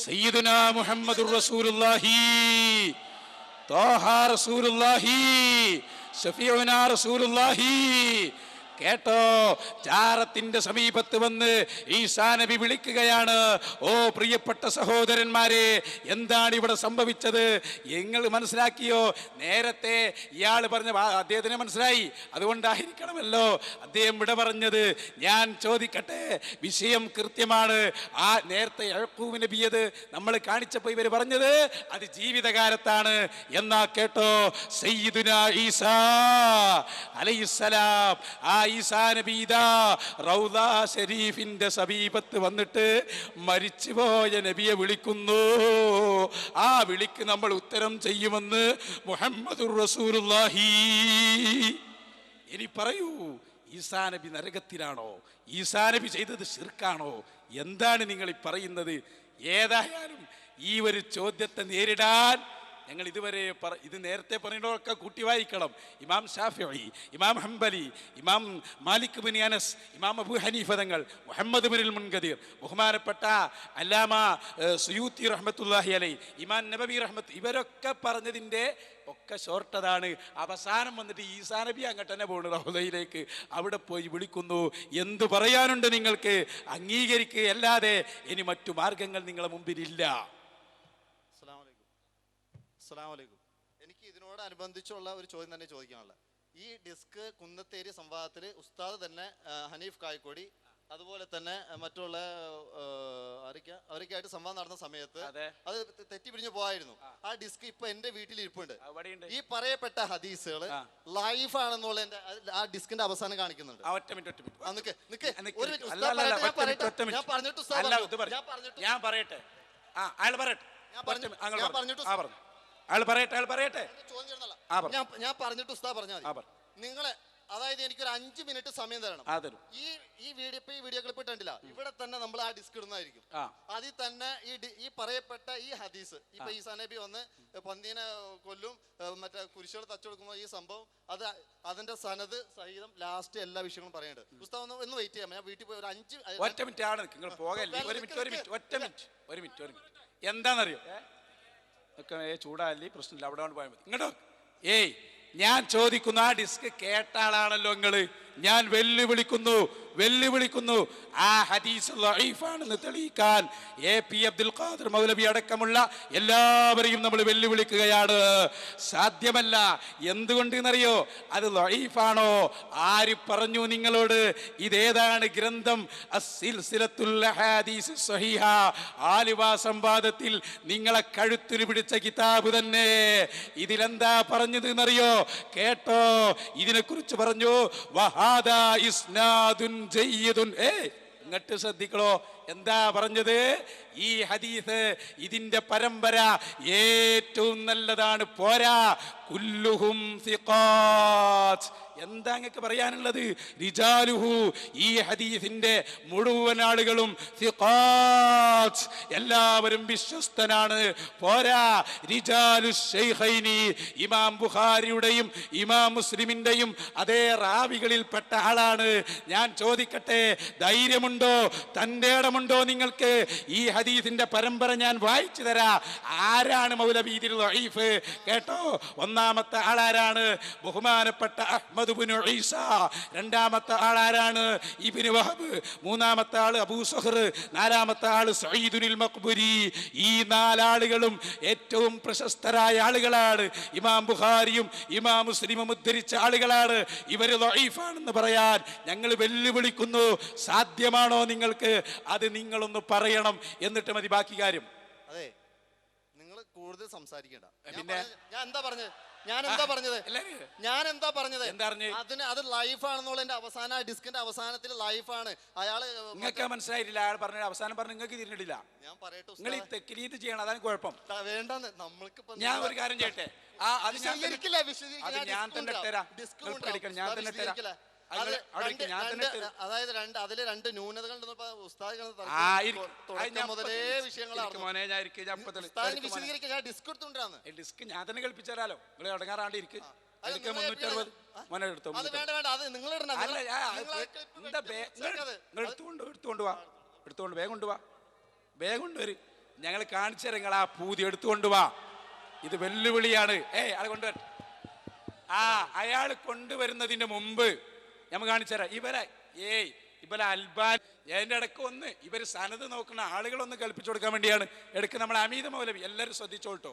സയ്യിദുനാ മുഹമ്മദുർ റസൂലുള്ളാഹി ത്വാഹ റസൂലുള്ളാഹി ശഫീഉനാ റസൂലുള്ളാഹി. കേട്ടോ, ജാറത്തിന്റെ സമീപത്ത് വന്ന് ഈസാ നബി വിളിക്കുകയാണ്. ഓ പ്രിയപ്പെട്ട സഹോദരന്മാരെ, എന്താണ് ഇവിടെ സംഭവിച്ചത്? നിങ്ങൾ മനസ്സിലാക്കിയോ? നേരത്തെ ഇയാൾ പറഞ്ഞ അദ്ദേഹത്തിന് മനസ്സിലായി, അതുകൊണ്ടായിരിക്കണമല്ലോ അദ്ദേഹം ഇവിടെ പറഞ്ഞത്. ഞാൻ ചോദിക്കട്ടെ, വിഷയം കൃത്യമാണ്. ആ നേരത്തെ യഅ്ഖൂബ് നബിയത് നമ്മൾ കാണിച്ചപ്പോൾ ഇവർ പറഞ്ഞത് അത് ജീവിതകാലത്താണ്. എന്നാ കേട്ടോ, സയ്യിദുനാ ഈസാ അലൈഹിസ്സലാം, ആ ഈസാ നബി ഇതാ റൗദാ ശരീഫിന്റെ സമീപത്ത് വന്നിട്ട് മരിച്ചുപോയ നബിയെ വിളിക്കുന്നു. ആ വിളിക്ക് നമ്മൾ ഉത്തരം ചെയ്യുമെന്ന് മുഹമ്മദുർ റസൂലുള്ളാഹി. ഇനി പറയൂ, ഈസാ നബി നരകത്തിലാണോ? ഈസാ നബി ചെയ്തത് ശിർക്കാണോ? എന്താണ് നിങ്ങൾ ഈ പറയുന്നത്? ഏതായാലും ഈ ഒരു ചോദ്യത്തെ നേരിടാൻ ഞങ്ങൾ ഇതുവരെ ഇത് നേരത്തെ പറയുന്നതൊക്കെ കൂട്ടി വായിക്കണം. ഇമാം ഷാഫിഈ, ഇമാം ഹംബലി, ഇമാം മാലിക് ബിൻ അനസ്, ഇമാം അബൂ ഹനീഫ തങ്ങൾ, മുഹമ്മദ് ബിനുൽ മുൻകദിർ, ബഹുമാനപ്പെട്ട അല്ലാമ സുയൂത്തി റഹ്മത്തുള്ളാഹി അലൈഹി, ഇമാം നബവി റഹ്മത്ത്, ഇവരൊക്കെ പറഞ്ഞതിൻ്റെ ഒക്കെ ഷോർട്ടതാണ്. അവസാനം വന്നിട്ട് ഈസാ നബി അങ്ങോട്ട് തന്നെ പോകുന്നു റൗദയിലേക്ക്. അവിടെ പോയി വിളിക്കുന്നു. എന്തു പറയാനുണ്ട് നിങ്ങൾക്ക്? അംഗീകരിക്കുകയല്ലാതെ ഇനി മറ്റു മാർഗങ്ങൾ നിങ്ങളുടെ മുമ്പിലില്ല. അസ്സലാമലൈക്കും. എനിക്ക് ഇതിനോടനുബന്ധിച്ചുള്ള ഒരു ചോദ്യം തന്നെ ചോദിക്കാനുള്ള, ഈ ഡിസ്ക് കുന്നത്തേരി സംവാദത്തിൽ ഉസ്താദ് തന്നെ ഹനീഫ് കായ്ക്കോടി അതുപോലെ തന്നെ മറ്റുള്ള അവരൊക്കെയായിട്ട് സംവാദം നടന്ന സമയത്ത് അത് തെറ്റിപ്പിരിഞ്ഞു പോയായിരുന്നു. ആ ഡിസ്ക് ഇപ്പൊ എന്റെ വീട്ടിൽ ഇരിപ്പുണ്ട്. ഈ പറയപ്പെട്ട ഹദീസുകൾ ലൈഫ് ആണെന്നുള്ള ആ ഡിസ്കിന്റെ അവസാനം കാണിക്കുന്നുണ്ട്. ഞാൻ പറഞ്ഞിട്ട് ഉസ്താദ് പറഞ്ഞാൽ നിങ്ങളെ, അതായത് എനിക്കൊരു 5 മിനിറ്റ് സമയം തരണം. ഈ വീഡിയോ ക്ലിപ്പ് ഇട്ടില്ല, ഇവിടെ തന്നെ നമ്മൾ ആ ഡിസ്ക് ഇടുന്നതായിരിക്കും. അതിൽ തന്നെ ഈ പറയപ്പെട്ട ഈ ഹദീസ്, ഇപ്പൊ ഈസാ നബി വന്ന് പന്തീനെ കൊല്ലും, മറ്റേ കുരിശുകൾ തച്ചുകൊടുക്കുമ്പോൾ ഈ സംഭവം, അത് അതിന്റെ സനത് സഹിതം ലാസ്റ്റ് എല്ലാ വിഷയങ്ങളും പറയേണ്ടത്. പുസ്തകം ഒന്ന് വെയിറ്റ് ചെയ്യാം. ഞാൻ വീട്ടിൽ പോയി ഒരു 5 മിനിറ്റ് എന്താണെന്നറിയോ? ഒക്കെ ചൂടാലി പ്രശ്നമില്ല, അവിടെ പോയാൽ മതി. ഇങ്ങോട്ടോ, ഏയ് ഞാൻ ചോദിക്കുന്നു, ആ ഡിസ്ക് കേട്ട ആളാണല്ലോ നിങ്ങള്. ഞാൻ വെല്ലുവിളിക്കുന്നു ആ ഹദീസ് ലഈഫാണെന്ന് തെളിയിക്കാൻ എ.പി. അബ്ദുൽ ഖാദിർ മൗലവി അടക്കമുള്ള എല്ലാവരെയും നമ്മൾ വെല്ലുവിളിക്കുകയാണ്. സാധ്യമല്ല. എന്തുകൊണ്ട് എന്നറിയോ? അത് ലഈഫാണോ? ആര് പറഞ്ഞു നിങ്ങളോട്? ഇതേതാണ് ഗ്രന്ഥം? അസ്സിൽസിലത്തുൽ അഹാദീസ് സ്വഹീഹ, ആലുവ സംവാദത്തിൽ നിങ്ങളെ കഴുത്തിന് പിടിച്ച കിതാബ് തന്നെ. ഇതിലെന്താ പറഞ്ഞത് എന്നറിയോ? കേട്ടോ, ഇതിനെക്കുറിച്ച് പറഞ്ഞു വഹാദാ ഇസ്നാദുൻ ജയ്യിദുൻ. ഇങ്ങോട്ട് ശ്രദ്ധിക്കണോ, എന്താ പറഞ്ഞത്? ഈ ഹദീസ്, ഇതിന്റെ പരമ്പര ഏറ്റവും നല്ലതാണ്, പോരാ, കുല്ലുഹും സിഖാത്ത്. എന്താ നിങ്ങൾക്ക് പറയാനുള്ളത്? റിജാലുഹു, ഈ ഹദീസിന്റെ മുഴുവൻ ആളുകളും സിഖാത്ത്, എല്ലാവരും വിശ്വസ്തനാണ്. പോരാ, റിജാലു ശൈഖൈനി, ഇമാം ബുഖാരിയുടെയും ഇമാം മുസ്ലിമിന്റെയും അതേ റാവികളിൽപ്പെട്ട ആളാണ്. ഞാൻ ചോദിക്കട്ടെ, ധൈര്യമുണ്ടോ, തന്റെ ഇടമുണ്ടോ നിങ്ങൾക്ക്? ഈ ഹദീസിന്റെ പരമ്പര ഞാൻ വായിച്ചു തരാം. ആരാണ് മൗലവി ഇതിൽ ലഈഫ്? കേട്ടോ, ഒന്നാമത്തെ ആളാരാണ്? ബഹുമാനപ്പെട്ട അഹ്മദ് ഇബ്നു ഈസ. രണ്ടാമത്തെ ആളാരാണ്? ഇബ്നു വഹബ്. മൂന്നാമത്തെ ആള് അബൂ സുഹർ. നാലാമത്തെ ആള് സഈദുൽ മഖ്ബുരി. ഈ 4 ആളുകളും ഏറ്റവും പ്രശസ്തരായ ആളുകളാണ്. ഇമാം ബുഖാരിയും ഇമാം മുസ്ലിമും ഉദ്ധരിച്ച ആളുകളാണ്. ഇവര് ലഈഫാണെന്ന് പറയാൻ ഞങ്ങൾ വെല്ലുവിളിക്കുന്നു. സാധ്യമാണോ നിങ്ങൾക്ക്? അത് നിങ്ങളൊന്ന് പറയണം, എന്നിട്ട് മതി ബാക്കി കാര്യം. അതെ, നിങ്ങൾ കൂടുതൽ സംസാരിക്കണ്ട. പിന്നെ ഞാൻ എന്താ പറഞ്ഞത്? അതിന് അത് ലൈഫാണെന്നുള്ള അവസാന ഡിസ്കിന്റെ അവസാനത്തിൽ ലൈഫാണ്. അയാള് നിങ്ങൾക്ക് മനസ്സിലായിട്ടില്ല. അയാൾ പറഞ്ഞ അവസാനം പറഞ്ഞ് നിങ്ങൾക്ക് തിരിഞ്ഞിട്ടില്ല. ഞാൻ പറയട്ടെ, നിങ്ങൾ ഈ തെക്കിലീത് ചെയ്യണം, അതാണ് കുഴപ്പം. വേണ്ടെന്ന് നമ്മൾക്ക്. ഞാൻ ഒരു കാര്യം ചെയ്യട്ടെ, ഞാൻ തന്നെ തരാം. അതായത് അതില് 2 ന്യൂനതകൾ മുതലേ വിഷയങ്ങളാണ്. ഡിസ്ക് ഞാൻ തന്നെ കളിപ്പിച്ചാലോ? നിങ്ങൾ ഇടങ്ങാറാണ്ടിരിക്കും. എടുത്തോണ്ട് വേഗം കൊണ്ടുപോവാ. ഞങ്ങൾ കാണിച്ചു തരാം. നിങ്ങൾ ആ പൂതി എടുത്തുകൊണ്ടുവാ. ഇത് വെല്ലുവിളിയാണ്. അത് കൊണ്ടുവര. അയാൾ കൊണ്ടുവരുന്നതിന്റെ മുമ്പ് നമ്മൾ കാണിച്ചു തരാം. ഇവരെ അൽബാൻ അതിന്റെ ഇടയ്ക്ക് ഇവര് സനത് നോക്കുന്ന ആളുകളൊന്ന് കൽപ്പിച്ചു കൊടുക്കാൻ വേണ്ടിയാണ് ഇടയ്ക്ക് നമ്മൾ അമീദ് മൗലവി. എല്ലാവരും ശ്രദ്ധിച്ചോട്ടോ.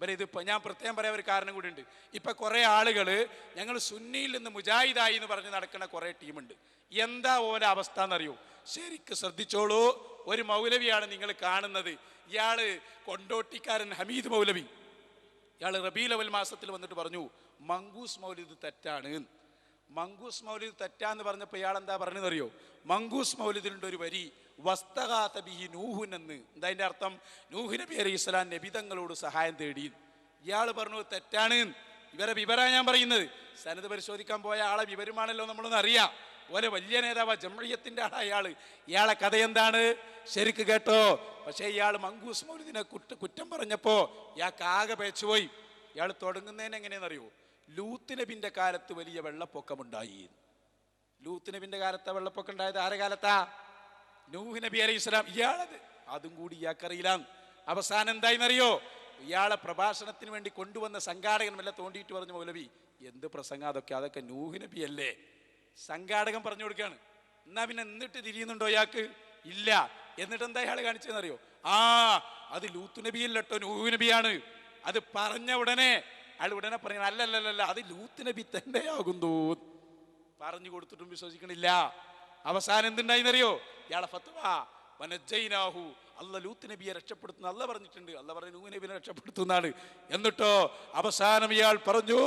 ഇതിപ്പോ ഞാൻ പ്രത്യേകം പറയാൻ ഒരു കാരണം കൂടി ഉണ്ട്. ഇപ്പൊ കുറെ ആളുകള് ഞങ്ങൾ സുന്നിയിൽ നിന്ന് മുജാഹിദായി എന്ന് പറഞ്ഞ് നടക്കുന്ന കുറെ ടീമുണ്ട്. എന്താ ഓരോ അവസ്ഥ എന്നറിയോ? ശരിക്ക് ശ്രദ്ധിച്ചോളൂ. ഒരു മൗലവിയാണ് നിങ്ങൾ കാണുന്നത്. ഇയാള് കൊണ്ടോട്ടിക്കാരൻ ഹമീദ് മൗലവി. ഇയാള് റബീഉൽ അവ്വൽ മാസത്തിൽ വന്നിട്ട് പറഞ്ഞു മങ്കൂസ് മൗലിദ് തെറ്റാണ്. മങ്കൂസ് മൗലിദ് തെറ്റാന്ന് പറഞ്ഞപ്പോൾ ഇയാൾ എന്താ പറഞ്ഞതെന്നറിയോ? മങ്കൂസ് മൗലിദിലുണ്ട് ഒരു വരി വസ്തഗാത ബിഹി നൂഹുൻ എന്ന്. എന്താ അതിന്റെ അർത്ഥം? നൂഹ് നബി അലൈഹി സ്വലാം നബിതങ്ങളോട് സഹായം തേടി. ഇയാൾ പറഞ്ഞു തെറ്റാണ്. ഇവരെ വിവരാ ഞാൻ പറയുന്നത്. സനത് പരിശോധിക്കാൻ പോയ ആളെ വിവരമാണല്ലോ നമ്മളൊന്ന് അറിയാം. ഓലെ വലിയ നേതാവ് ജംഇയ്യത്തിന്റെ ആളാ ഇയാളെ കഥ എന്താണ് ശരിക്ക് കേട്ടോ. പക്ഷേ ഇയാൾ മങ്കൂസ് മൗലിദിനെ കുറ്റം പറഞ്ഞപ്പോ ഇയാൾക്ക് ആകെ പേച്ചുപോയി. ഇയാൾ തുടങ്ങുന്നതിന് എങ്ങനെയെന്നറിയോ? ലൂത്ത് നബിന്റെ കാലത്ത് വലിയ വെള്ളപ്പൊക്കമുണ്ടായി. ലൂത്ത് നബിന്റെ കാലത്താ വെള്ളപ്പൊക്കം ഉണ്ടായത്. ആരെ കാലത്താ? നൂഹ് നബി അലൈഹി സ്വലാം. ഇയാളത് അതും കൂടി ഇയാൾക്കറിയില്ല. അവസാനം എന്തായിന്നറിയോ? ഇയാളെ പ്രഭാഷണത്തിന് വേണ്ടി കൊണ്ടുവന്ന സംഘാടകൻ വല്ല തോണ്ടിയിട്ട് പറഞ്ഞു മൗലവി എന്ത് പ്രസംഗം അതൊക്കെ നൂഹ് നബി അല്ലേ. സംഘാടകൻ പറഞ്ഞു കൊടുക്കുകയാണ്. എന്നാ പിന്നെ എന്നിട്ട് തിരിയുന്നുണ്ടോ ഇയാൾക്ക്? ഇല്ല. എന്നിട്ട് എന്താ ഇയാൾ കാണിച്ചതെന്നറിയോ? അത് ലൂത്ത് നബിയല്ലോ നൂഹ് നബിയാണ്. അത് പറഞ്ഞ ഉടനെ അയാൾ ഉടനെ പറയണം അല്ലല്ലല്ല അത് ലൂത്ത് നബി തന്നെയാകുന്നു. പറഞ്ഞു കൊടുത്തിട്ടും വിശ്വസിക്കണില്ല. അവസാനം എന്തുണ്ടായിന്നറിയോ? ഇയാളെ ഫത്വ വനജൈനാഹു അല്ല ലൂത്ത് നബിയെ രക്ഷപ്പെടുത്തുന്ന അല്ല പറഞ്ഞിട്ടുണ്ട്. അല്ല പറഞ്ഞു നൂഹ് നബിയെ രക്ഷപ്പെടുത്തുന്നതാണ്. എന്നിട്ടോ അവസാനം ഇയാൾ പറഞ്ഞു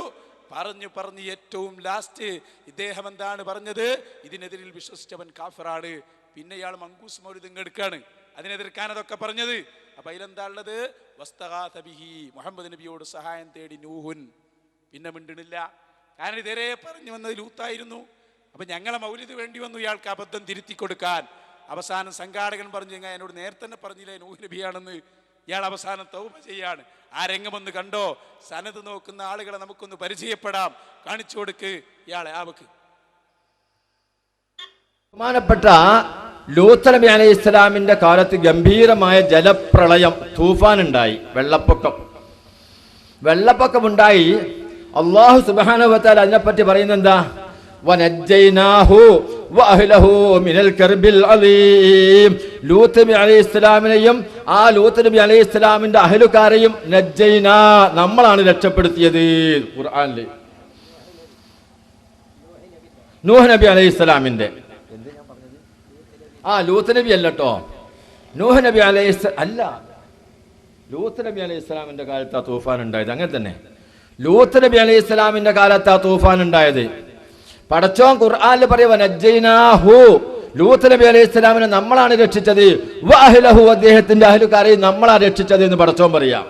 ഏറ്റവും ലാസ്റ്റ് ഇദ്ദേഹം എന്താണ് പറഞ്ഞത്? ഇതിനെതിരിൽ വിശ്വസിച്ചവൻ കാഫിറാണ്. പിന്നെ ഇയാൾ മങ്കൂസ് മൗലിദ് എടുക്കാണ് അതിനെതിർക്കാൻ അതൊക്കെ പറഞ്ഞത്. അപ്പൊ അതിലെന്താ ഉള്ളത്? വസ്തഗാത ബിഹി മുഹമ്മദ് നബിയോട് സഹായം തേടി നൂഹുൻ. പിന്നെ മിണ്ടണില്ല. കാരണം ഇതേ പറഞ്ഞു വന്നത് ലൂത്തായിരുന്നു. അപ്പൊ ഞങ്ങളെ മൗലിദ് വേണ്ടി വന്നു ഇയാൾക്ക് അബദ്ധം തിരുത്തി കൊടുക്കാൻ. അവസാനം സംഘാടകൻ പറഞ്ഞു എന്നോട് നേരത്തെ തന്നെ പറഞ്ഞില്ലേ നൂഹ് നബിയാണെന്ന്. ഇയാൾ അവസാനം തൗബ ചെയ്യാണ്. ആ രംഗമൊന്ന് കണ്ടോ? സനത് നോക്കുന്ന ആളുകളെ നമുക്കൊന്ന് പരിചയപ്പെടാം. കാണിച്ചു കൊടുക്ക് ഇയാളെ. ആവക്ക് ബഹുമാനപ്പെട്ട ലൂത്ത് നബി അലൈഹി ഇസ്ലാമിന്റെ കാലത്ത് ഗംഭീരമായ ജലപ്രളയം, തൂഫാൻ ഉണ്ടായി. വെള്ളപ്പൊക്കമുണ്ടായി. അല്ലാഹു സുബ്ഹാനഹു വ തആല അതിനെപ്പറ്റി പറയുന്നത് എന്താ? വനജ്ജൈനാഹു വഅഹ്ലഹു മിനൽ കർബിൽ അലീം. ലൂത്ത് നബി അലൈഹി ഇസ്ലാമിനെയും ആ ലൂത്ത് നബി അലൈഹി ഇസ്ലാമിന്റെ അഹ്ലുകാരെയും നജ്ജൈനാ നമ്മളാണ് രക്ഷപ്പെടുത്തിയത്. ഖുർആനിൽ നൂഹ് നബി അലൈഹി ഇസ്ലാമിന്റെ ലൂത്ത് നബി അല്ലട്ടോ, നൂഹ് നബി അലൈഹി അല്ല, ലൂത്ത് നബി അലൈഹി ഇസ്ലാമിന്റെ കാലത്ത് ആ തൂഫാൻ ഉണ്ടായത്. അങ്ങനെ തന്നെ ലൂത്ത് നബി അലൈഹി ഇസ്ലാമിന്റെ കാലത്ത് ആ തൂഫാൻ ഉണ്ടായത്. പടച്ചോൻ ഖുർആനിൽ പറയുക നജ്ജൈനാഹു ലൂത്ത് നബി അലൈഹി ഇസ്ലാമിനെ നമ്മളാണ് രക്ഷിച്ചത്. വഅഹ്ലഹു അദ്ദേഹത്തിന്റെ അഹ്ലുകാരെയും നമ്മളാണ് രക്ഷിച്ചത് എന്ന് പടച്ചോൻ പറയാം.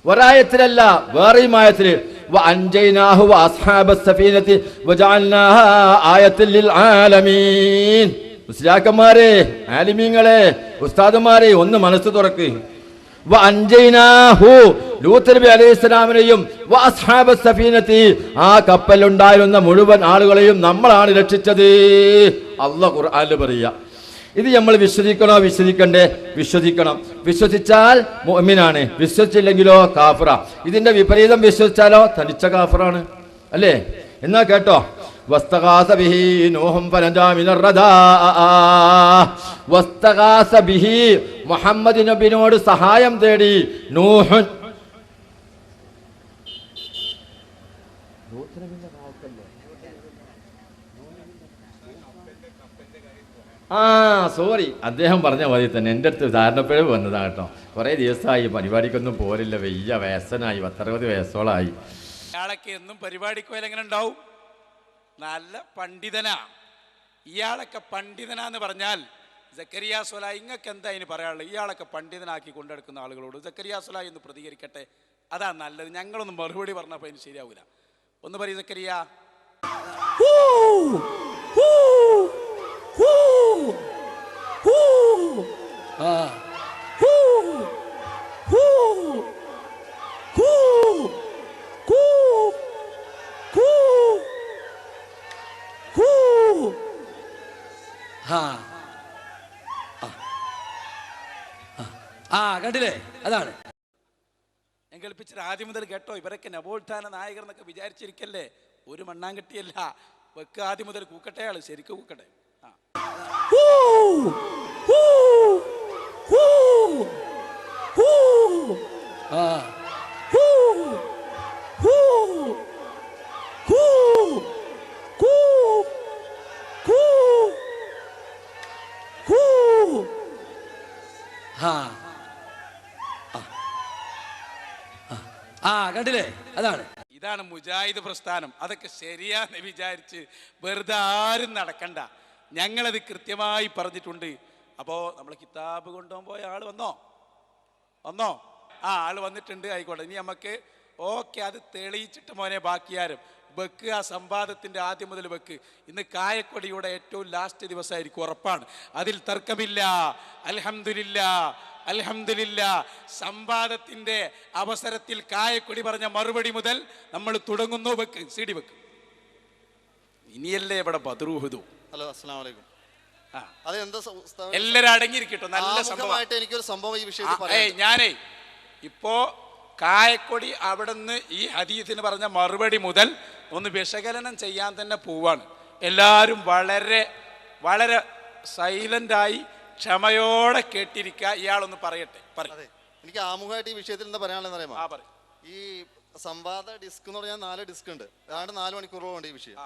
ഒരായത്തിലല്ല, വേറെയും ആയത്തില് വഅൻജൈനാഹു വഅസ്ഹാബസ് സഫീനതി വജഅൽനാഹാ ആയത്തൻ ലിൽ ആലമീൻ. മുസ്ലിയാക്കന്മാരെ, ആലിമീങ്ങളെ, ഉസ്താദുമാരെ ഒന്ന് മനസ്സ് തുറക്ക്. വഅൻജൈനാഹു ലൂത്ത് നബി അലൈഹി ഇസ്ലാമിനെയും വഅസ്ഹാബസ് സഫീനതി ആ കപ്പലുണ്ടായിരുന്ന മുഴുവൻ ആളുകളെയും നമ്മളാണ് രക്ഷിച്ചത്. അല്ലാഹു ഖുർആനിൽ പറയാ. ഇത് നമ്മൾ വിശ്വസിക്കണോ വിശ്വസിക്കണ്ടേ? വിശ്വസിക്കണം. വിശ്വസിച്ചാൽ മുഅ്മിനാണ്, വിശ്വസിച്ചില്ലെങ്കിലോ കാഫിറ. ഇതിന്റെ വിപരീതം വിശ്വസിച്ചാലോ തനിച്ച കാഫിറാണ് അല്ലേ? എന്നാ കേട്ടോ. വസ്തഗാസ ബിഹി നൂഹും ഫനജാ മിനർ റദാ. വസ്തഗാസ ബിഹി മുഹമ്മദ് നബിയോട് സഹായം തേടി നൂഹുൻ. സോറി, അദ്ദേഹം പറഞ്ഞ മതി തന്നെ. എൻ്റെ അടുത്ത് ധാരണപ്പിഴവ് വന്നതാ കേട്ടോ. കുറേ ദിവസമായി പരിപാടിക്കൊന്നും പോരില്ല, വെയ്യ വയസ്സനായി, 60 വയസ്സോളായി. ഇയാളൊക്കെ എന്നും പരിപാടിക്ക് പോയാൽ എങ്ങനെ ഉണ്ടാവും? നല്ല പണ്ഡിതനാ. ഇയാളൊക്കെ പണ്ഡിതനാന്ന് പറഞ്ഞാൽ സക്കരിയ സ്വലാഹി ഇങ്ങക്ക് എന്താ അതിന് പറയാനുള്ളത്? ഇയാളൊക്കെ പണ്ഡിതനാക്കി കൊണ്ടെടുക്കുന്ന ആളുകളോട് സക്കരിയ സ്വലാഹി ഒന്ന് പ്രതികരിക്കട്ടെ, അതാ നല്ലത്. ഞങ്ങളൊന്നും മറുപടി പറഞ്ഞപ്പോൾ അതിന് ശരിയാവൂല. ഒന്ന് പറയും സക്കരിയ. കണ്ടില്ലേ, അതാണ്. ഞാൻ കേൾപ്പിച്ചത് ആദ്യം മുതൽ കേട്ടോ. ഇവരൊക്കെ നവോത്ഥാന നായകർ എന്നൊക്കെ വിചാരിച്ചിരിക്കല്ലേ. ഒരു മണ്ണാങ്കട്ടിയല്ല. വെക്ക് ആദ്യം മുതൽ കൂക്കട്ടെ, ആള് ശരിക്കും കൂക്കട്ടെ. കണ്ടില്ലേ, അതാണ്. ഇതാണ് മുജാഹിദ് പ്രസ്ഥാനം. അതൊക്കെ ശരിയാന്ന് വിചാരിച്ച് വെറുതെ ആരും നടക്കണ്ട. ഞങ്ങളത് കൃത്യമായി പറഞ്ഞിട്ടുണ്ട്. അപ്പോൾ നമ്മൾ കിതാബ് കൊണ്ടുപോകുമ്പോൾ ആൾ വന്നോ? ആൾ വന്നിട്ടുണ്ട്, ആയിക്കോട്ടെ. ഇനി നമുക്ക് ഓക്കെ, അത് തെളിയിച്ചിട്ട് മോനെ ബാക്കിയാരും വെക്ക്. ആ സംവാദത്തിൻ്റെ ആദ്യം മുതൽ വെക്ക്. ഇന്ന് കായക്കൊടിയുടെ ഏറ്റവും ലാസ്റ്റ് ദിവസമായിരിക്കും, ഉറപ്പാണ്, അതിൽ തർക്കമില്ല. അൽഹംദുലില്ലാ. സംവാദത്തിൻ്റെ അവസരത്തിൽ കായക്കൊടി പറഞ്ഞ മറുപടി മുതൽ നമ്മൾ തുടങ്ങുന്നു. വെക്ക്, CD വെക്ക്. ഇനിയല്ലേ ഇവിടെ ബദ്രൂഹുദു. ഹലോ, അസ്സലാമു അലൈക്കും. എല്ലാരും അടങ്ങിയിരിക്കട്ടോ. നല്ല സംഭവമായിട്ട് എനിക്കൊരു സംഭവം ഈ വിഷയത്തിൽ ഞാനേ ഇപ്പോ കായക്കൊടി അവിടുന്ന് ഈ ഹദീസിന് പറഞ്ഞ മറുപടി മുതൽ ഒന്ന് വിശകലനം ചെയ്യാൻ തന്നെ പോവാണ്. എല്ലാവരും വളരെ വളരെ സൈലന്റായി ക്ഷമയോടെ കേട്ടിരിക്കുക. ഇയാളൊന്ന് പറയട്ടെ. എനിക്ക് ആമുഖമായിട്ട് ഈ വിഷയത്തിൽ എന്താ പറയാനുള്ളതെന്ന് അറിയാമോ? ഈ സംവാദ ഡിസ്ക് എന്ന് പറഞ്ഞാൽ 4 ഡിസ്ക് ഉണ്ട്. ഏതാണ്ട് 4 മണിക്കൂറോളം ഈ വിഷയം.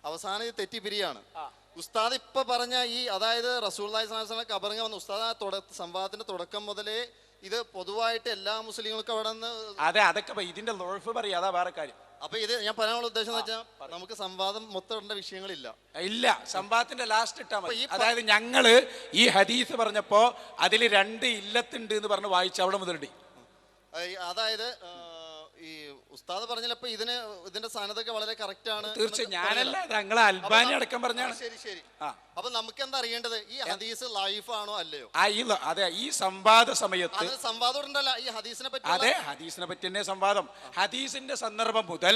അവസാനം ഇത് തെറ്റിപ്പിരിയാണ്. ഉസ്താദ് ഇപ്പൊ പറഞ്ഞ അതായത് റസൂലുള്ളാഹി സ്വല്ലല്ലാഹു അലൈഹി വസല്ലം കബറിങ്ങ വന്ന ഉസ്താദ് സംവാദത്തിന്റെ തുടക്കം മുതലേ ഇത് പൊതുവായിട്ട് എല്ലാ മുസ്ലിങ്ങൾക്കും അവിടെ നിന്ന് അതൊക്കെ ഇതിന്റെ ലോഫ് പറയാ. അതാ വേറെ കാര്യം. അപ്പൊ ഇത് ഞാൻ പറയാനുള്ള ഉദ്ദേശം എന്ന് വെച്ചാൽ നമുക്ക് സംവാദം മൊത്തം ഇടേണ്ട വിഷയങ്ങളില്ല. സംവാദത്തിന്റെ ലാസ്റ്റ് ഇട്ടാ മതി. അതായത് ഞങ്ങള് ഈ ഹദീസ് പറഞ്ഞപ്പോ അതിൽ 2 ഇല്ലത്തുണ്ട് എന്ന് പറഞ്ഞ് വായിച്ചു അവിടെ മുതൽ. അതായത് ഈ ഉസ്താദ് പറഞ്ഞപ്പോ ഇതിന്റെ സ്ഥാനത്തൊക്കെ വളരെ കറക്റ്റ് ആണ്. തീർച്ചയായും ഞാനല്ല, ഞങ്ങളെ അൽബാനി അടക്കം പറഞ്ഞാണ്. ശരി. അപ്പൊ നമുക്ക് എന്താ അറിയേണ്ടത്, ഈ ഹദീസ് ലൈഫ് ആണോ അല്ലയോ? അതെ, ഈ സംവാദ സമയത്ത് സംവാദം ഉണ്ടല്ലോ ഈ ഹദീസിനെ പറ്റി. അതെ, ഹദീസിനെ പറ്റി തന്നെ സംവാദം. ഹദീസിന്റെ സന്ദർഭം മുതൽ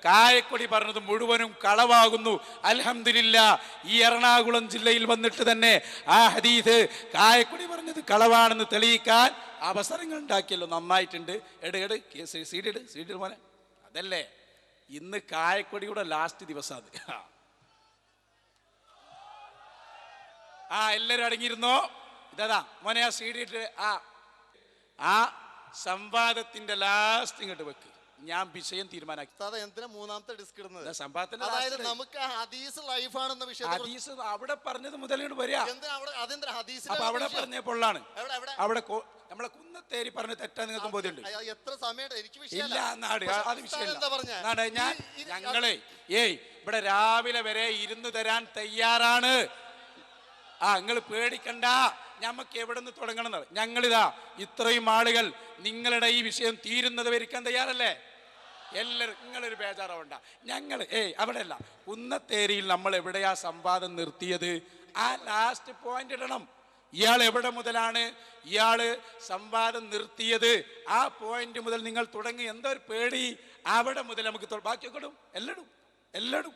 കായക്കൊടി പറഞ്ഞത് മുഴുവനും കളവാകുന്നു. അൽഹംദുലില്ലാ, ഈ എറണാകുളം ജില്ലയിൽ വന്നിട്ട് തന്നെ ആ ഹദീസ് കായക്കൊടി പറഞ്ഞത് കളവാണെന്ന് തെളിയിക്കാൻ അവസരങ്ങൾ ഉണ്ടാക്കിയല്ലോ. നന്നായിട്ടുണ്ട്. CD മോനെ. അതല്ലേ ഇന്ന് കായക്കൊടിയുടെ ലാസ്റ്റ് ദിവസം. അത് എല്ലാരും അടങ്ങിയിരുന്നോ? ഇതാ മോനെ, ആ CD ഇട്ട് ആ സംവാദത്തിന്റെ ലാസ്റ്റ് ഇങ്ങോട്ട് വെക്ക്. ഞാൻ വിഷയം തീരുമാനാക്കി. എന്തിനാ 3ാമത്തെ ഡിസ്ക് ഇടുന്നത്? സംവാദത്തിന്റെ അതായത് നമുക്ക് ഹദീസ് ലൈഫ് ആണെന്ന വിഷയം ഹദീസ് അവിടെ പറഞ്ഞത് മുതൽ വരിക. അപ്പൊ അവിടെ പറഞ്ഞ പൊള്ളാണ്. അവിടെ നമ്മളെ കുന്നത്തേരി പറഞ്ഞ തെറ്റാ നിങ്ങൾക്ക് ബോധ്യമുണ്ട്? എത്ര സമയം ഇല്ല, നാട് അത് വിഷയമില്ല. ഞങ്ങളെ ഇവിടെ രാവിലെ വരെ ഇരുന്ന് തരാൻ തയ്യാറാണ്. നിങ്ങൾ പേടിക്കണ്ട. ഞമ്മക്ക് എവിടെ നിന്ന് തുടങ്ങണം? ഞങ്ങളിതാ ഇത്രയും ആളുകൾ നിങ്ങളുടെ ഈ വിഷയം തീരുന്നത് വരിക്കാൻ തയ്യാറല്ലേ? എല്ലാവരും നിങ്ങളൊരു ബേജാറാവണ്ട. ഞങ്ങൾ അവിടെ അല്ല, കുന്നത്തേരിയിൽ നമ്മൾ എവിടെയാ സംവാദം നിർത്തിയത്? ആ ലാസ്റ്റ് പോയിന്റ് ഇടണം. ഇയാൾ എവിടെ മുതലാണ് ഇയാള് സംവാദം നിർത്തിയത്? ആ പോയിന്റ് മുതൽ നിങ്ങൾ തുടങ്ങി. എന്താ ഒരു പേടി? അവിടെ മുതൽ നമുക്ക് ബാക്കിയൊക്കെ ഇടും. എല്ലാടും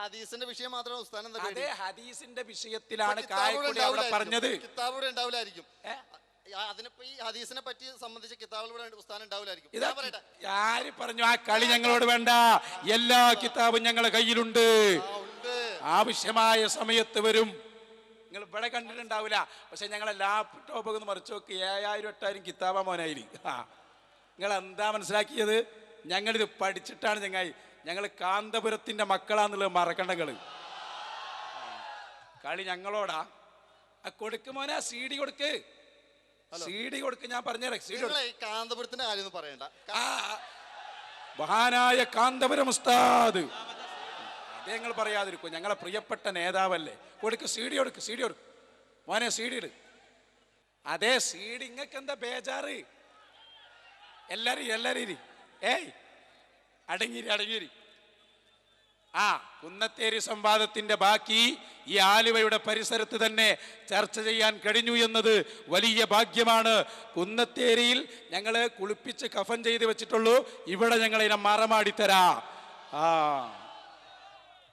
ഹദീസിന്റെ വിഷയം മാത്രമാണ് ഉസ്താദ്. അതേ ഹദീസിന്റെ വിഷയത്തിലാണ് കായക്കൊടി അവിടെ പറഞ്ഞത്. കിതാബ് ഉണ്ടാവില്ലായിരിക്കും. അതിനിപ്പോ ഈ ഹദീസിനെ പറ്റി സംബന്ധിച്ച കിതാബുകൾ ഉസ്താദ് ഉണ്ടാവില്ലായിരിക്കും. ആര് പറഞ്ഞു? ആ കളി ഞങ്ങളോട് വേണ്ട. എല്ലാ കിതാബും ഞങ്ങളുടെ കയ്യിലുണ്ട്. ആവശ്യമായ സമയത്ത് വരും. നിങ്ങൾ ഇവിടെ കണ്ടിട്ടുണ്ടാവില്ല, പക്ഷെ ഞങ്ങളെ ലാപ്ടോപ്പ് ഒന്ന് മറിച്ച് നോക്കി 7000-8000 കിതാബാ മോനായിരിക്കും. നിങ്ങൾ എന്താ മനസ്സിലാക്കിയത്? ഞങ്ങളിത് പഠിച്ചിട്ടാണ് ചങ്ങായി. ഞങ്ങൾ കാന്തപുരത്തിന്റെ മക്കളാന്നുള്ളത് മറക്കണ്ട. കളി ഞങ്ങളോടാ. കൊടുക്കുമോനാ CD കൊടുക്ക്. ഞാൻ പറഞ്ഞുതരാം. കാന്തപുരത്തിന്റെ കാര്യം പറയണ്ട. മഹാനായ കാന്തപുരം ഉസ്താദ് അതേ നിങ്ങൾ പറയാതിരിക്കും. ഞങ്ങളെ പ്രിയപ്പെട്ട നേതാവല്ലേ. കൊടുക്ക് CD കൊടുക്ക് മോനെ. CD ഇട്. അതേ CD. ഇങ്ങക്ക് എന്താ ബേജാറ്? എല്ലാരും അടങ്ങിരി. കുന്നത്തേരി സംവാദത്തിന്റെ ബാക്കി ഈ ആലുവയുടെ പരിസരത്ത് തന്നെ ചർച്ച ചെയ്യാൻ കഴിഞ്ഞു എന്നത് വലിയ ഭാഗ്യമാണ്. കുന്നത്തേരിയിൽ ഞങ്ങള് കുളിപ്പിച്ച് കഫൻ ചെയ്ത് വെച്ചിട്ടുള്ളൂ. ഇവിടെ ഞങ്ങൾ ഇതിനെ മറമാടിത്തരാ.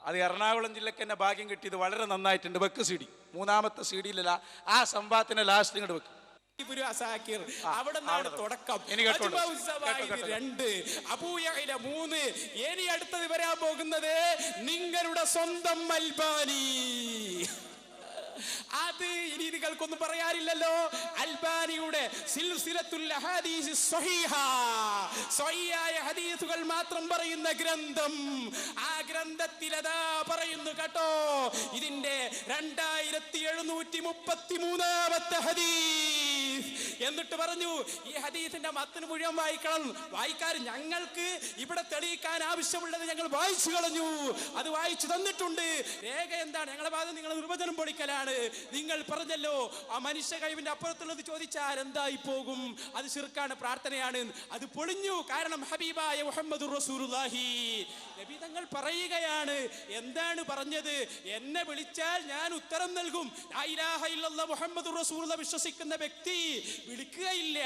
അത് എറണാകുളം ജില്ലക്ക് തന്നെ ഭാഗ്യം കിട്ടിയത് വളരെ നന്നായിട്ടുണ്ട്. വെക്ക് CD. 3ാമത്തെ CD-യിലല്ല, ആ സംവാദത്തിന്റെ ലാസ്റ്റ് ഇങ്ങോട്ട് വെക്ക്. അവിടെ നിന്നാണ് തുടക്കം. 2 അബൂ യഅ്ല 3. ഇനി അടുത്തത് വരാൻ പോകുന്നത് നിങ്ങളുടെ സ്വന്തം അൽബാനി. അത് ഇനി നിങ്ങൾക്കൊന്നും പറയാനില്ലല്ലോ. അൽബാനിയുടെ സിൽസിലത്തുൽ അഹാദീസ് സ്വഹീഹ, സ്വഹീഹായ ഹദീസുകൾ മാത്രം പറയുന്ന ഗ്രന്ഥം. ആ ഗ്രന്ഥത്തിൽ അതാ പറയുന്നു കേട്ടോ, ഇതിന്റെ 2733ാമത്തെ ഹദീസ്. എന്നിട്ട് പറഞ്ഞു ഈ ഹദീസിന്റെ മത്തന് മുഴുവൻ വായിക്കണം. വായിക്കാൻ ഞങ്ങൾക്ക് ഇവിടെ തെളിയിക്കാൻ ആവശ്യമുള്ളത് ഞങ്ങൾ വായിച്ചു കളഞ്ഞു, അത് വായിച്ചു തന്നിട്ടുണ്ട്. രേഖ എന്താണ്? ഞങ്ങളുടെ ഭാഗത്ത് നിങ്ങൾ നിർവചനം പൊളിക്കലാണ്. നിങ്ങൾ പറഞ്ഞല്ലോ ആ മനുഷ്യ കഴിവിന്റെ അപ്പുറത്തുള്ളത് ചോദിച്ചാൽ എന്തായി പോകും, അത് ശിർക്കാണ്, പ്രാർത്ഥനയാണ്. അത് പൊളിഞ്ഞു. കാരണം ഹബീബായ മുഹമ്മദുർ റസൂലുള്ളാഹി നബി തങ്ങൾ പറയുകയാണ്. എന്താണ് പറഞ്ഞത്? എന്നെ വിളിച്ചാൽ ഞാൻ ഉത്തരം നൽകും. ലാ ഇലാഹ ഇല്ലല്ലാഹ് മുഹമ്മദുർ റസൂലുള്ളാഹ് വിശ്വസിക്കുന്ന വ്യക്തി വിളിക്കുകയില്ല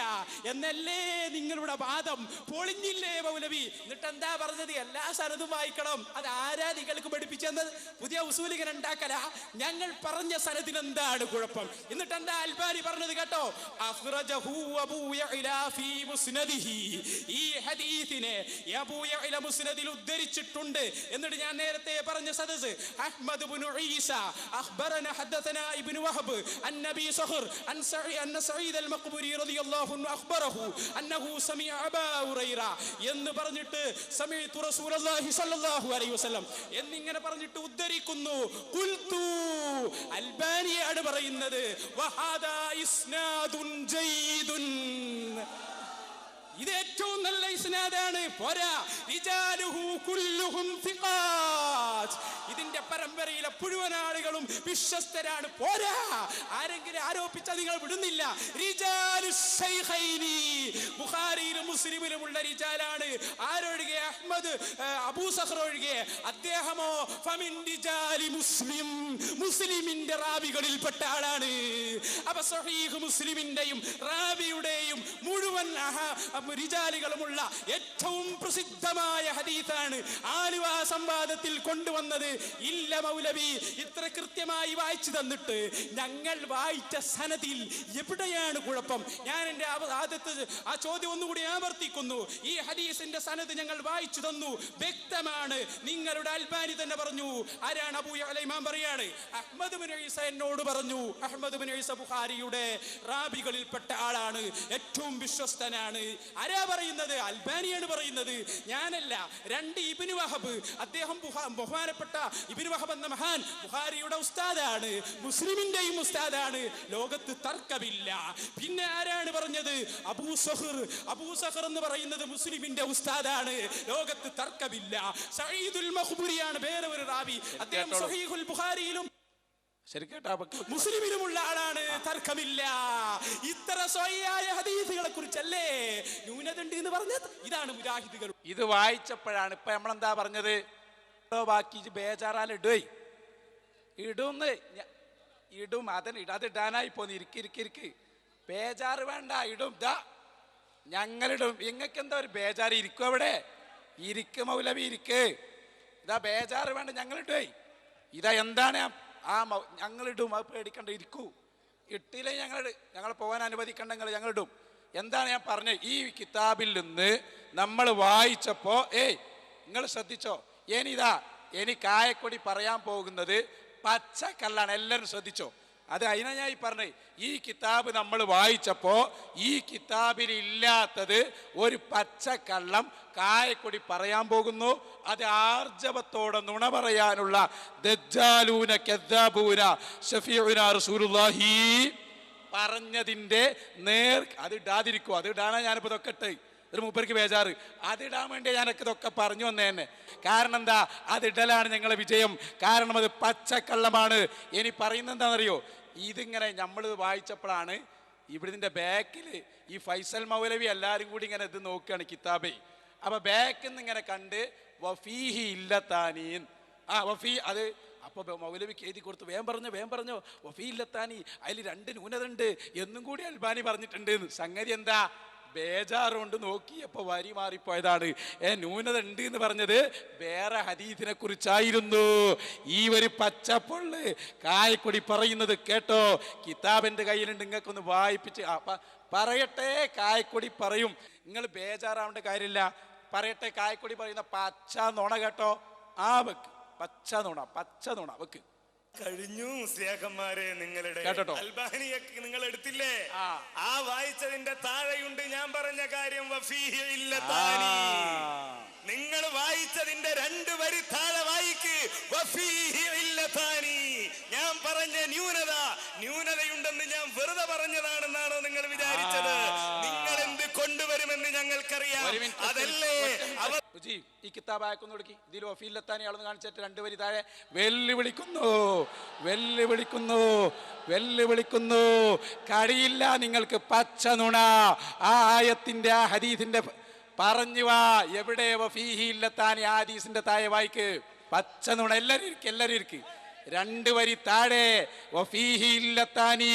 എന്നല്ലേ നിങ്ങളുടെ വാദം? പൊളിഞ്ഞില്ലേ മൗലവി? എന്നിട്ട് എന്താ പറഞ്ഞത്? എല്ലാ സനദും വായിക്കണം. അത് ആരാ നിങ്ങൾക്ക് പഠിപ്പിച്ചെന്ന്? പുതിയ ഉസൂലികൾ ഉണ്ടാക്കല. ഞങ്ങൾ പറഞ്ഞ സനദിന് എന്താണ് കുഴപ്പം? എന്നിട്ട് എന്താ അൽബാനി പറഞ്ഞത് കേട്ടോ, അഖ്റജഹു അബൂ യഅ്ല ഫീ മുസ്നദിഹി. ഈ ഹദീസിനെ അബൂ യഅ്ല മുസ്നദിൽ ഉദ്ധരിച്ചിട്ടുണ്ട്. എന്നിട്ട് ഞാൻ നേരത്തെ പറഞ്ഞ സദസ് അഹ്മദ് ഇബ്നു ഈസ അഖ്ബറനാ ഹദസനാ ഇബ്നു വഹബ് അൻ നബി സഖർ അൻ സഈദ് അൽ മഖ്ബൂരി റളിയല്ലാഹു അൻഹു അഖ്ബറഹു അന്നഹു സമിഅ അബൂ ഹുറൈറ എന്ന് പറഞ്ഞിട്ട് സമീഅതു റസൂലുള്ളാഹി സ്വല്ലല്ലാഹു അലൈഹി വസല്ലം എന്നിങ്ങനെ പറഞ്ഞിട്ട് ഉദ്ധരിക്കുന്നു. ഖുൽതു അൽബാനിയാണ് പറയുന്നത്. വഹാദാ ഇസ്നാദുൻ ജയ്ദുൻ. ഇത് ഏറ്റവും നല്ല ഇസ്നാദാണ്. പോരാ, റിജാലുഹു കുല്ലുഹും സിഖാത്ത്. ഇതിന്റെ പരമ്പരയിലെ മുഴുവൻ ആളുകളും വിശ്വസ്തരാണ്. പോരാ, ആരെങ്കിലും ആരോപിച്ചാൽ നിങ്ങൾ വിടുന്നില്ല. റിജാലു ശൈഖൈനി, ബുഖാരിയിലും മുസ്ലിമിലുമുള്ള റിജാലാണ്. ആരൊഴികെ? അഹ്മദ് അബൂ സഖർ ഒഴികെ. അദ്ദേഹമോ ഫമിൻ റിജാലി മുസ്ലിം, മുസ്ലിമിന്റെ റാവികളിൽപ്പെട്ട ആളാണ്. അപ്പൊ സ്വഹീഹ് മുസ്ലിമിന്റെയും റാവിയുടെയും മുഴുവൻ റിജാലുകളുമുള്ള ഏറ്റവും പ്രസിദ്ധമായ ഹദീസാണ് ആലുവ സംവാദത്തിൽ കൊണ്ടുവന്നത്. ഇല്ല മൗലവി, ഇത്ര കൃത്യമായി വായിച്ചു തന്നിട്ട് ഞങ്ങൾ വായിച്ച സനദിൽ എവിടെയാണ് കുഴപ്പം? ഞാൻ എൻ്റെ ആദ്യത്തെ ആ ചോദ്യം ഒന്നുകൂടി ആവർത്തിക്കുന്നു. ഈ ഹദീസിന്റെ സനദ് ഞങ്ങൾ വായിച്ചു തന്നു, വ്യക്തമാണ്. നിങ്ങളുടെ അൽബാനി തന്നെ പറഞ്ഞു. ആരാണ്? അബൂ യഅ്ല ഇമാം പറയാണ്. അഹ്മദ് ഇബ്നു ഈസ എന്നോട് പറഞ്ഞു. അഹ്മദ് ഇബ്നു ഈസ ബുഖാരിയുടെ റാബികളിൽപ്പെട്ട ആളാണ്, ഏറ്റവും വിശ്വസ്തനാണ്. ആരാ പറയുന്നത്? അൽബാനിയാണ് പറയുന്നത്, ഞാനല്ല. 2 ഇബ്നു വഹബ്, അദ്ദേഹം ബഹുമാനപ്പെട്ട ഇബ്നു വഹബ് എന്ന മഹാൻ ബുഖാരിയുടെ ഉസ്താദാണ്, മുസ്ലിമിന്റെയും ഉസ്താദാണ്. ലോകത്ത് തർക്കമില്ല. പിന്നെ ആരാണ് പറഞ്ഞത്? അബൂ സഖർ. അബൂ സഖർ എന്ന് പറയുന്നത് മുസ്ലിമിന്റെ ഉസ്താദാണ്, ലോകത്ത് തർക്കമില്ല. സഈദുൽ മഖ്ബൂരിയാണ് വേറെ ഒരു റാവി. അദ്ദേഹം സ്വഹീഹുൽ ബുഖാരിയിലും മുസ്ലിമിലുമുള്ള ആളാണ്, തർക്കമില്ല. ഇത്ര സ്വഹീഹായ ഹദീസുകളെ കുറിച്ചല്ലേ ന്യൂനത ഉണ്ട് എന്ന് പറഞ്ഞത്? ഇതാണ് മുജാഹിദുകൾ. ഇത് വായിച്ചപ്പോഴാണ് ഇപ്പൊ നമ്മളെന്താ പറഞ്ഞത്? ബാക്കി ബേജാറാൽ ഇടും അതിടാനായി പോന്ന്. ഇരിക്ക് ബേജാറ് വേണ്ട, ഇടും. ഞങ്ങളിടും. നിങ്ങൾക്ക് എന്താ ഒരു ബേജാറ്? ഇരിക്കും അവിടെ, ഇരിക്ക് മൗലവി, ഇരിക്ക്. ഇതാ ബേജാറ് വേണ്ട, ഞങ്ങളിടേ. ഇതാ എന്താണ് ഞങ്ങളിടും, അത് പേടിക്കണ്ട, ഇരിക്കൂ. ഇട്ടില്ലേ ഞങ്ങൾ പോകാൻ അനുവദിക്കണ്ടെങ്കിൽ ഞങ്ങളിടും. എന്താണ് ഞാൻ പറഞ്ഞത്? ഈ കിതാബിൽ നിന്ന് നമ്മൾ വായിച്ചപ്പോ നിങ്ങൾ ശ്രദ്ധിച്ചോ? ഇനി കായക്കൊടി പറയാൻ പോകുന്നത് പച്ചക്കല്ലാണ്. എല്ലാവരും ശ്രദ്ധിച്ചോ? അത് അതിനാ ഞാൻ പറഞ്ഞത്. ഈ കിതാബ് നമ്മൾ വായിച്ചപ്പോ ഈ കിതാബിൽ ഇല്ലാത്തത് ഒരു പച്ചക്കള്ളം കായക്കൊടി പറയാൻ പോകുന്നു. അത് ആർജവത്തോടെ നുണ പറയാനുള്ള ദജ്ജാലൂന കദ്ദാബൂന ശഫീഉനാ റസൂലുള്ളാഹി പറഞ്ഞതിന്റെ അത് ഇടാതിരിക്കും. അത് ഇടാനാ ഞാനിപ്പോ ഇതൊക്കെ ഇട്ടേ. ഒരു മൂപ്പർക്ക് ബേജാറ്. അതിടാൻ വേണ്ടി ഞാനൊക്കെ ഇതൊക്കെ പറഞ്ഞു വന്നേന്നെ. കാരണം എന്താ? അതിടലാണ് ഞങ്ങളെ വിജയം. കാരണം അത് പച്ചക്കള്ളമാണ്. ഇനി പറയുന്നത് എന്താണെന്നറിയോ? ഇതിങ്ങനെ നമ്മൾ വായിച്ചപ്പോഴാണ് ഇവിടുത്തെ ബാക്കിൽ ഈ ഫൈസൽ മൗലവി എല്ലാവരും കൂടി ഇങ്ങനെ ഇത് നോക്കുകയാണ് കിതാബേ. അപ്പൊ ബാക്കിൽ നിന്ന് ഇങ്ങനെ കണ്ട് വഫീഹി ഇല്ലത്താനീൻ വഫീ അത് അപ്പൊ മൗലവിക്ക് എഴുതി കൊടുത്തു. വേഗം പറഞ്ഞോ വഫീ ഇല്ലത്താനി, അതിൽ 2 ന്യൂനത ഉണ്ട് എന്നും കൂടി അൽബാനി പറഞ്ഞിട്ടുണ്ട്. സംഗതി എന്താ? ബേജാറുകൊണ്ട് നോക്കിയപ്പോ വരി മാറിപ്പോയതാണ്. ന്യൂനത ഉണ്ട് എന്ന് പറഞ്ഞത് വേറെ ഹദീസിനെ കുറിച്ചായിരുന്നു. ഈ ഒരു പച്ചപ്പൊള്ള് കായക്കൊടി പറയുന്നത് കേട്ടോ. കിതാബിന്റെ കയ്യിലുണ്ട്, നിങ്ങൾക്കൊന്ന് വായിപ്പിച്ച് പറയട്ടെ. കായക്കൊടി പറയും, നിങ്ങൾ ബേജാറാവേണ്ട കാര്യമില്ല. പറയട്ടെ, കായക്കൊടി പറയുന്ന പച്ച നുണ കേട്ടോ. ആ വെക്ക്, പച്ച നുണ വെക്ക്. കഴിഞ്ഞു മുസ്ലിയാക്കന്മാരെ, നിങ്ങളുടെ കേട്ടോ അൽബാനിയൊക്കെ നിങ്ങൾ എടുത്തില്ലേ? ആ വായിച്ചതിന്റെ താഴെയുണ്ട് ഞാൻ പറഞ്ഞ കാര്യം. വഫീഹി ഇല്ലതാനി. നിങ്ങൾ വായിച്ചതിന്റെ 2 വരി താഴെ വായിക്ക്. വഫീഹി ഇല്ലതാനി. ഞാൻ പറഞ്ഞ ന്യൂനതയുണ്ടെന്ന് ഞാൻ വെറുതെ പറഞ്ഞതാണെന്നാണോ നിങ്ങൾ വിചാരിച്ചത്? നിങ്ങൾ എന്ത് കൊണ്ടുവരുമെന്ന് ഞങ്ങൾക്കറിയാം. അതല്ലേ ഈ കിതാബ് അയക്കുന്നു കൊടുക്കി. ഇതിൽ വഫീലത്താനി ആളെന്ന് കാണിച്ചിട്ട് 2 വരി താഴെ വെല്ലുവിളിക്കുന്നു. കഴിയില്ല നിങ്ങൾക്ക് പച്ച നുണ. ആ ആയത്തിന്റെ ആ ഹദീസിന്റെ പറഞ്ഞു വാ. എവിടെ വഫീഹി ഇല്ലത്താനി? ആ ഹദീസിന്റെ താഴെ വായിക്ക്. പച്ച നുണ. എല്ലാരും ഇരിക്ക്. 2 വരി താഴെ വഫീഹി ഇല്ലത്താനി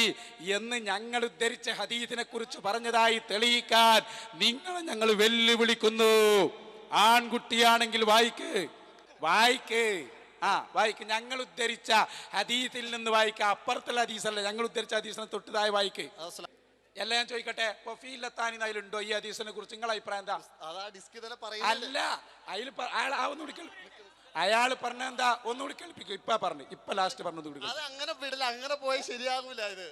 എന്ന് ഞങ്ങൾ ഉദ്ധരിച്ച ഹദീസിനെ കുറിച്ച് പറഞ്ഞതായി തെളിയിക്കാൻ നിങ്ങളെ ഞങ്ങൾ വെല്ലുവിളിക്കുന്നു. ആൺകുട്ടിയാണെങ്കിൽ വായിക്ക്. വായിക്ക്. ഞങ്ങൾ ഉദ്ധരിച്ച ഹദീസിൽ നിന്ന് വായിക്ക. അപ്പുറത്തുള്ള ഹദീസല്ല, ഞങ്ങൾ ഉദ്ധരിച്ച ഹദീസിനെ തൊട്ടതായി വായിക്ക്. എല്ലാം ഞാൻ ചോദിക്കട്ടെ, വഫീലത്താനി അതിലുണ്ടോ ഈ ഹദീസിനെ കുറിച്ച്? നിങ്ങളുടെ അഭിപ്രായം എന്താ? അല്ല, അയാൾ പറഞ്ഞ എന്താ? ഒന്നുകൂടി കേൾപ്പിക്കും. ഇപ്പൊ ലാസ്റ്റ് പറഞ്ഞത് കൂടി. അങ്ങനെ വിടില്ല, അങ്ങനെ പോയി ശരിയാകൂല ഇത്.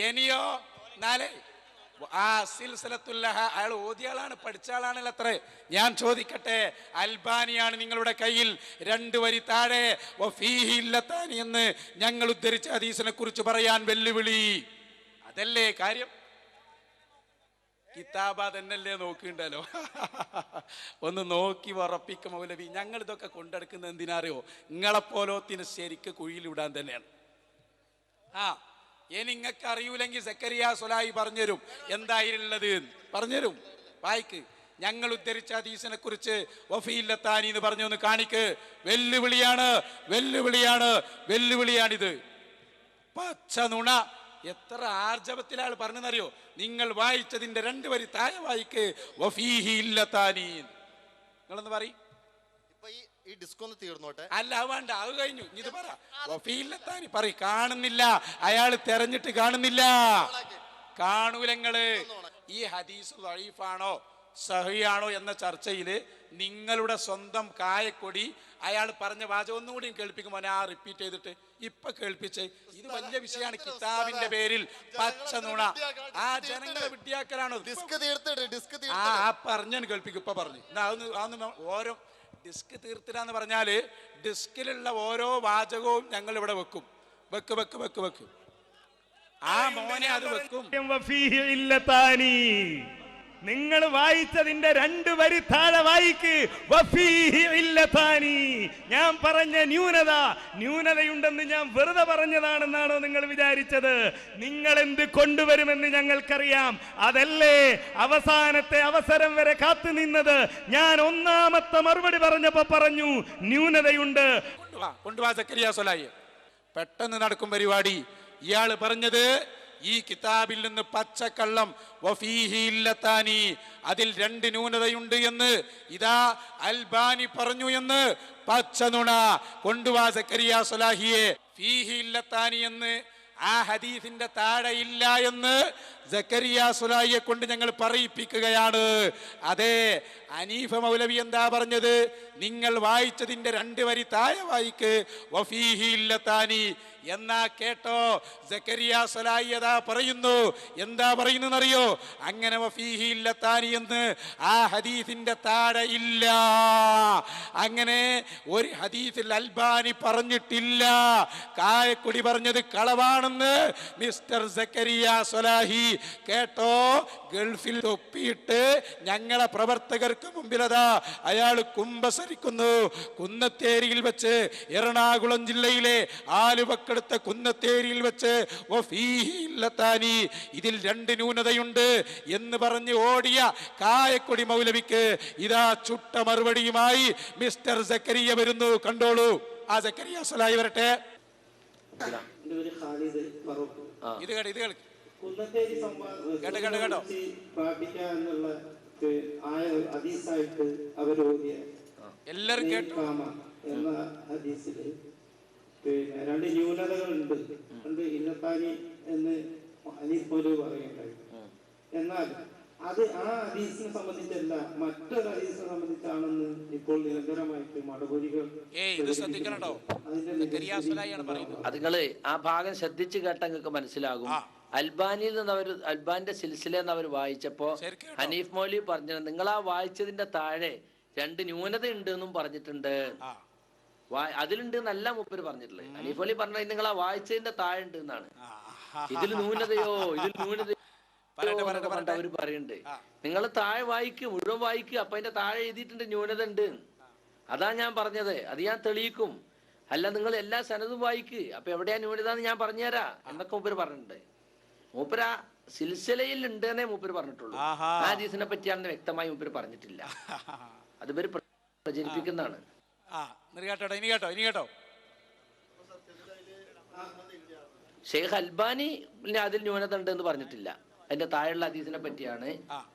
ഇനിയോ 4 അയാൾ ഓതിയ ആളാണ്, പഠിച്ച ആളാണല്ലോ അത്ര. ഞാൻ ചോദിക്കട്ടെ, അൽബാനിയാണ് നിങ്ങളുടെ കയ്യിൽ 2 വരി താഴെ വഫീഹി ഇല്ലത്താനി എന്ന് ഞങ്ങൾ ഉദ്ധരിച്ച ഹദീസിനെ കുറിച്ച് പറയാൻ വെല്ലുവിളി. അതല്ലേ കാര്യം? കിതാബ തന്നെയല്ലേ നോക്കിണ്ടല്ലോ. ഒന്ന് നോക്കി ഉറപ്പിക്കും മൗലവി. ഞങ്ങൾ ഇതൊക്കെ കൊണ്ടെടുക്കുന്നത് എന്തിനറിയോ? നിങ്ങളെപ്പോലോത്തിന് ശരിക്ക് കുഴിയിലിടാൻ തന്നെയാണ്. നിങ്ങൾക്ക് അറിയൂലെങ്കിൽ സക്കരിയ സ്വലാഹി പറഞ്ഞുതരും എന്തായിരുന്നത്. പറഞ്ഞുതരും. വായിക്ക്. ഞങ്ങൾ ഉദ്ധരിച്ച ഹദീസിനെ കുറിച്ച് വഫീലത്താനി എന്ന് പറഞ്ഞൊന്ന് കാണിക്ക്. വെല്ലുവിളിയാണിത്. പച്ച നുണ. എത്ര ആർജവത്തിലാണ് പറഞ്ഞെന്നറിയോ? നിങ്ങൾ വായിച്ചതിന്റെ 2 വരി താഴെ വായിക്ക്. വഫീഹി ഇല്ലത്താനി. നിങ്ങളൊന്ന് പറയും. ഈ ഡിസ്ക് ഒന്ന് തീർന്നോട്ടെ. അല്ല, വേണ്ട, അത് കഴിഞ്ഞു. ഇത് പറ. വഫീലത്താനി പറ. കാണുന്നില്ല, അയാൾ തെരഞ്ഞിട്ട് കാണുന്നില്ല. കാണൂലങ്ങള്. ഈ ഹദീസ് ദഈഫാണോ സഹിയാണോ എന്ന ചർച്ചയിൽ നിങ്ങളുടെ സ്വന്തം കായക്കൊടി അയാൾ പറഞ്ഞ വാചകം ഒന്നുകൂടി കേൾപ്പിക്കുമോ? ഞാൻ റിപ്പീറ്റ് ചെയ്തിട്ട് ഇപ്പൊ കേൾപ്പിച്ചേ. ഇത് വലിയ വിഷയമാണ്. കിതാബിന്റെ പേരിൽ പച്ച നുണ. ആ ജനങ്ങളെ വിഡ്ഢിയാക്കലാണോ? പറഞ്ഞു കേൾപ്പിക്കും. ഇപ്പൊ പറഞ്ഞു. ഓരോ ഡിസ്ക് തീർത്തിരാന്ന് പറഞ്ഞാല് ഡിസ്കിലുള്ള ഓരോ വാചകവും ഞങ്ങൾ ഇവിടെ വെക്കും. വെക്ക്. ആ മോനെ അത് വെക്കും. നിങ്ങൾ വായിച്ചതിന്റെ 2 വരി താഴെ വായിക്ക്. വഫീഹി ഇല്ലതാനി. ഞാൻ പറഞ്ഞ ന്യൂനതയുണ്ടെന്ന് ഞാൻ വെറുതെ പറഞ്ഞതാണെന്നാണോ നിങ്ങൾ വിചാരിച്ചത്? നിങ്ങൾ എന്ത് കൊണ്ടുവരുമെന്ന് ഞങ്ങൾക്കറിയാം. അതല്ലേ അവസാനത്തെ അവസരം വരെ കാത്തു നിന്നത്. ഞാൻ 1ാമത്തെ മറുപടി പറഞ്ഞപ്പോ പറഞ്ഞു ന്യൂനതയുണ്ട്. കൊണ്ടുവാ സക്കരിയ സ്വലാഹി. പെട്ടെന്ന് നടക്കും പരിപാടി. ഇയാള് പറഞ്ഞത് ഈ കിതാബിൽ നിന്ന് പച്ചക്കള്ളം. വഫീഹി ഇല്ലത്താനി. അതിൽ 2 ന്യൂനതയുണ്ട് എന്ന് ഇതാ അൽബാനി പറഞ്ഞു എന്ന് പച്ച നുണ. കൊണ്ടുവാ സക്കരിയ സ്വലാഹിയെ. ഫീഹി ഇല്ലത്താനി എന്ന് ആ ഹദീസിന്റെ താഴെ ഇല്ല എന്ന് സക്കരിയ സ്വലാഹിയെ കൊണ്ട് ഞങ്ങൾ പറയിപ്പിക്കുകയാണ്. അതെ, അനീഫ മൗലവി എന്താ പറഞ്ഞത്? നിങ്ങൾ വായിച്ചതിന്റെ 2 വരി താഴെ വായിക്ക്. വഫീഹി ഇല്ലത്താനി എന്നാ കേട്ടോ. സക്കരിയ സ്വലാഹി അതാ പറയുന്നു. എന്താ പറയുന്നറിയോ? അങ്ങനെ വഫീഹി ഇല്ലത്താനി എന്ന് ആ ഹദീസിന്റെ താഴെ ഇല്ല. അങ്ങനെ ഒരു ഹദീസിൽ അൽബാനി പറഞ്ഞിട്ടില്ല. കായക്കുടി പറഞ്ഞത് കളവാണെന്ന് മിസ്റ്റർ സക്കരിയ സ്വലാഹി കേട്ടോ. ഗൾഫിൽ തൊപ്പിയിട്ട് ഞങ്ങളെ പ്രവർത്തകർക്ക് മുമ്പിലതാ അയാൾ കുമ്പസരിക്കുന്നു. കുന്നത്തേരിയിൽ വെച്ച്, എറണാകുളം ജില്ലയിലെ ആലുവക്കടുത്ത കുന്നത്തേരിയിൽ വെച്ച് വഫീഹി ഇല്ലത്താനി ഇതിൽ 2 ന്യൂനതയുണ്ട് എന്ന് പറഞ്ഞ് ഓടിയ കായക്കൊടി മൗലവിക്ക് ഇതാ ചുട്ട മറുപടിയുമായി മിസ്റ്റർ സക്കരിയ വരുന്നു. കണ്ടോളൂ. ആ സക്കരിയ സ്വലാഹി വരട്ടെ. എൻ്റെ പേര് ഖാലിദ് മുഹമ്മദ് ഫറൂഖ്. ഇത് കേട്ടോ കുന്നത്തേരി കേട്ടോ പ്രാർത്ഥിക്കുക എന്നുള്ള ഹദീസായിട്ട് അവരോധിയ എല്ലാരും കേട്ടു എന്ന ഹദീസിൽ പിന്നെ രണ്ട് ന്യൂനതകളുണ്ട്. ഉണ്ട് ഇന്നത്താനി എന്ന് ഹനീഫ് മൗലവി പറയുന്നുണ്ടായി. എന്നാൽ അത് ആ ഹദീസിനെ സംബന്ധിച്ചല്ല, മറ്റൊരു ഹദീസിനെ സംബന്ധിച്ചാണെന്ന് ഇപ്പോൾ നിരന്തരമായിട്ട് മടപൂരികൾ അത് നിങ്ങള് ആ ഭാഗം ശ്രദ്ധിച്ചു കേട്ടാ നിങ്ങൾക്ക് മനസ്സിലാകും. അൽബാനിയിൽ നിന്ന് അൽബാന്റെ സിൽസില എന്ന് അവർ വായിച്ചപ്പോ ഹനീഫ് മൗലവി പറഞ്ഞത് നിങ്ങൾ ആ വായിച്ചതിന്റെ താഴെ രണ്ട് ന്യൂനത ഉണ്ട് എന്നും പറഞ്ഞിട്ടുണ്ട്. അതിലുണ്ട് എന്നല്ല മൂപ്പര് പറഞ്ഞിട്ടുള്ളത്. ഹനീഫ് മൗലവി പറഞ്ഞത് നിങ്ങൾ ആ വായിച്ചതിന്റെ താഴെ ഉണ്ട് എന്നാണ്. ഇതിൽ ന്യൂനതയോ അവര് പറയുന്നുണ്ട്. നിങ്ങൾ താഴെ വായിക്കും, മുഴുവൻ വായിക്കുക, അപ്പൊ അതിന്റെ താഴെ എഴുതിയിട്ടുണ്ട് ന്യൂനത ഉണ്ട്. അതാ ഞാൻ പറഞ്ഞത്, അത് ഞാൻ തെളിയിക്കും. അല്ല നിങ്ങൾ എല്ലാ സനതും വായിക്ക്, അപ്പൊ എവിടെയാ ന്യൂനത എന്ന് ഞാൻ പറഞ്ഞുതരാ എന്നൊക്കെ മൂപ്പര് പറഞ്ഞിട്ടുണ്ട്. മൂപ്പര് ആ സിൽസിലയിൽ ഉണ്ട് എന്നേ മൂപ്പര് പറഞ്ഞിട്ടുള്ളൂ. ആ ഹദീസിനെ പറ്റിയാണെന്ന് വ്യക്തമായി മൂപ്പര് പറഞ്ഞിട്ടില്ല. അത് ഇവര് പ്രചരിപ്പിക്കുന്നതാണ്. ഷെയ്ഖ് അൽബാനി അതിൽ ന്യൂനത ഉണ്ട് എന്ന് പറഞ്ഞിട്ടില്ല. അതിന്റെ താഴെയുള്ള ഹദീസിനെ പറ്റിയാണ്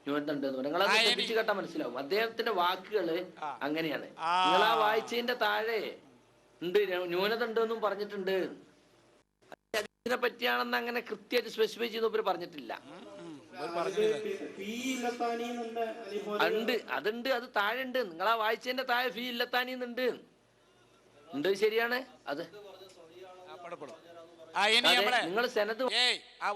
ന്യൂനത ഉണ്ട് എന്ന് പറഞ്ഞത്. നിങ്ങളത് ശ്രദ്ധിച്ചു കേട്ടാ മനസ്സിലാവും. അദ്ദേഹത്തിന്റെ വാക്കുകള് അങ്ങനെയാണ്. നിങ്ങൾ ആ വായിച്ചതിന്റെ താഴെ ഉണ്ട് ന്യൂനത ഉണ്ടെന്നും പറഞ്ഞിട്ടുണ്ട്. അതിനെ പറ്റിയാണെന്ന് അങ്ങനെ കൃത്യമായിട്ട് സ്പെസിഫൈ ചെയ്ത് പറഞ്ഞിട്ടില്ല. ഉണ്ട്, അതുണ്ട്, അത് താഴെ ഉണ്ട്. നിങ്ങൾ ആ വായിച്ചതിന്റെ താഴെ ഫീ ഇല്ലത്താനി ഉണ്ട്. ശരിയാണ്. അത് നിങ്ങൾ സെനത്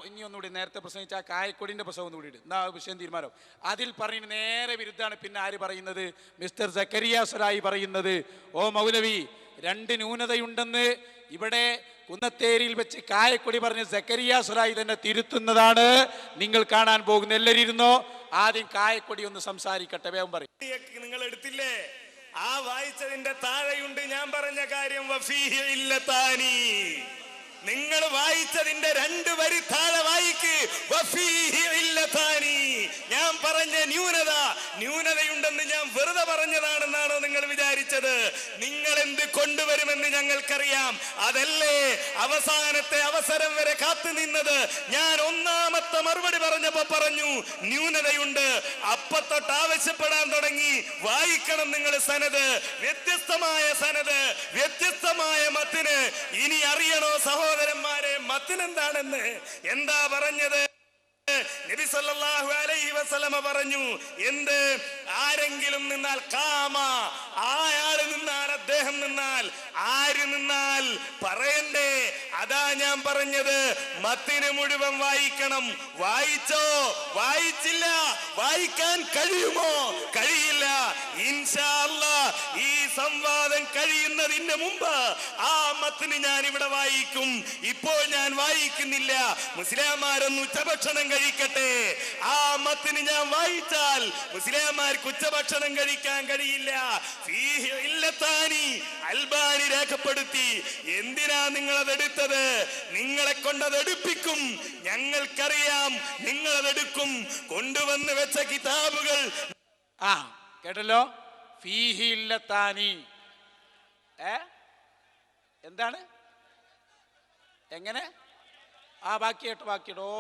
ഇനി ഒന്നുകൂടി നേരത്തെ പ്രസംഗിച്ച ആ കായക്കൊടിന്റെ പ്രസവം ഒന്നുകൂടി എന്നാ വിഷയം തീരുമാനം. അതിൽ പറഞ്ഞിട്ട് നേരെ വിരുദ്ധാണ് പിന്നെ ആര് പറയുന്നത്? മിസ്റ്റർ സക്കരിയ സലായി പറയുന്നത്, ഓ മൗലവി, രണ്ട് ന്യൂനതയുണ്ടെന്ന് ഇവിടെ കുന്നത്തേരിയിൽ വെച്ച് കായക്കൊടി പറഞ്ഞ് സക്കരിയ സലായി തന്നെ തിരുത്തുന്നതാണ് നിങ്ങൾ കാണാൻ പോകുന്ന. എല്ലാവരും ഇരുന്നോ, ആദ്യം കായക്കൊടി ഒന്ന് സംസാരിക്കട്ടെ. വേഗം പറയും. നിങ്ങൾ എടുത്തില്ലേ? ആ വായിച്ചതിന്റെ താഴെയുണ്ട് ഞാൻ പറഞ്ഞ കാര്യം. നിങ്ങൾ വായിച്ചതിന്റെ രണ്ട് വരി താഴെ വായിക്ക്. ഞാൻ പറഞ്ഞ ന്യൂനതയുണ്ടെന്ന് ഞാൻ വെറുതെ പറഞ്ഞതാണെന്നാണോ നിങ്ങൾ വിചാരിച്ചത്? നിങ്ങൾ എന്ത് കൊണ്ടുവരുമെന്ന് ഞങ്ങൾക്കറിയാം. അതല്ലേ അവസാനത്തെ അവസരം വരെ കാത്തു നിന്നത്. ഞാൻ ഒന്നാമത്തെ മറുപടി പറഞ്ഞപ്പോ പറഞ്ഞു ന്യൂനതയുണ്ട്. അപ്പത്തൊട്ട് ആവശ്യപ്പെടാൻ തുടങ്ങി, വായിക്കണം നിങ്ങൾ സനത്, വ്യത്യസ്തമായ സനത്, വ്യത്യസ്തമായ മത്തിന്. ഇനി അറിയണോ സഹോദരന്മാരെ മത്തിന് എന്താണെന്ന്? എന്താ പറഞ്ഞത്? നബി സല്ലല്ലാഹു അലൈഹി വസല്ലമ പറഞ്ഞു, എന്ത്? ആരെങ്കിലും നിന്നാൽ കാമ, ആയാള് നിന്നാൽ, അദ്ദേഹം നിന്നാൽ, ആര് നിന്നാൽ പറയണ്ടേ? അതാ ഞാൻ പറഞ്ഞത്, മത്തിന് മുഴുവൻ വായിക്കണം. വായിച്ചോ? വായിച്ചില്ല. വായിക്കാൻ കഴിയുമോ? കഴിയില്ല. ഇൻഷാ അല്ലാഹ് ഈ സംവാദം കഴിയുന്നതിന് മുമ്പ് ആ മത്തിന് ഞാൻ ഇവിടെ വായിക്കും. ഇപ്പോൾ ഞാൻ വായിക്കുന്നില്ല. മുസ്ലിംമാരൊന്ന് ഉച്ചഭക്ഷണം കഴിക്കട്ടെ. ആ മത്തിന് ഞാൻ വായിച്ചാൽ മുസ്ലിംമാർക്ക് ഉച്ചഭക്ഷണം കഴിക്കാൻ കഴിയില്ല. അൽബാനി രേഖപ്പെടുത്തി. എന്തിനാ നിങ്ങൾ അതെടുത്തത്? നിങ്ങളെ കൊണ്ടത് എടുപ്പിക്കും. ഞങ്ങൾക്കറിയാം നിങ്ങളതെടുക്കും. കൊണ്ടുവന്ന് വെച്ച കിതാബുകൾ കേട്ടല്ലോ. ഫീഹി ഇല്ലത്താനി എന്താണ്? എങ്ങനെ? ബാക്കിയിടോ.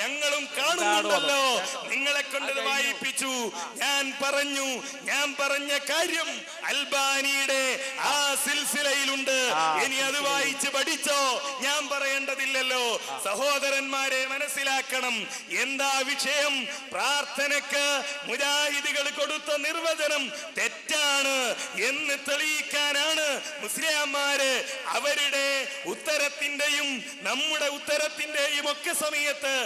ഞങ്ങളും കാണുന്നുണ്ടല്ലോ, നിങ്ങളെ കൊണ്ട് വായിപ്പിച്ചു. ഞാൻ പറഞ്ഞ കാര്യം അൽബാനിയുടെ ആ സിൽസിലയിലുണ്ട്. ഇനി അത് വായിച്ച് പഠിച്ചോ, ഞാൻ പറയേണ്ടതില്ലല്ലോ. സഹോദരന്മാരെ മനസ്സിലാക്കണം. എന്താ വിഷയം? പ്രാർത്ഥനക്ക് മുജാഹിദുകൾ കൊടുത്ത നിർവചനം തെറ്റാണ് എന്ന് തെളിയിക്കാനാണ് മുസ്ലിംമാര് അവരുടെ ഉത്തരത്തിന്റെയും നമ്മുടെ ഉത്തരത്തിന്റെയും ഒക്കെ സമയത്ത്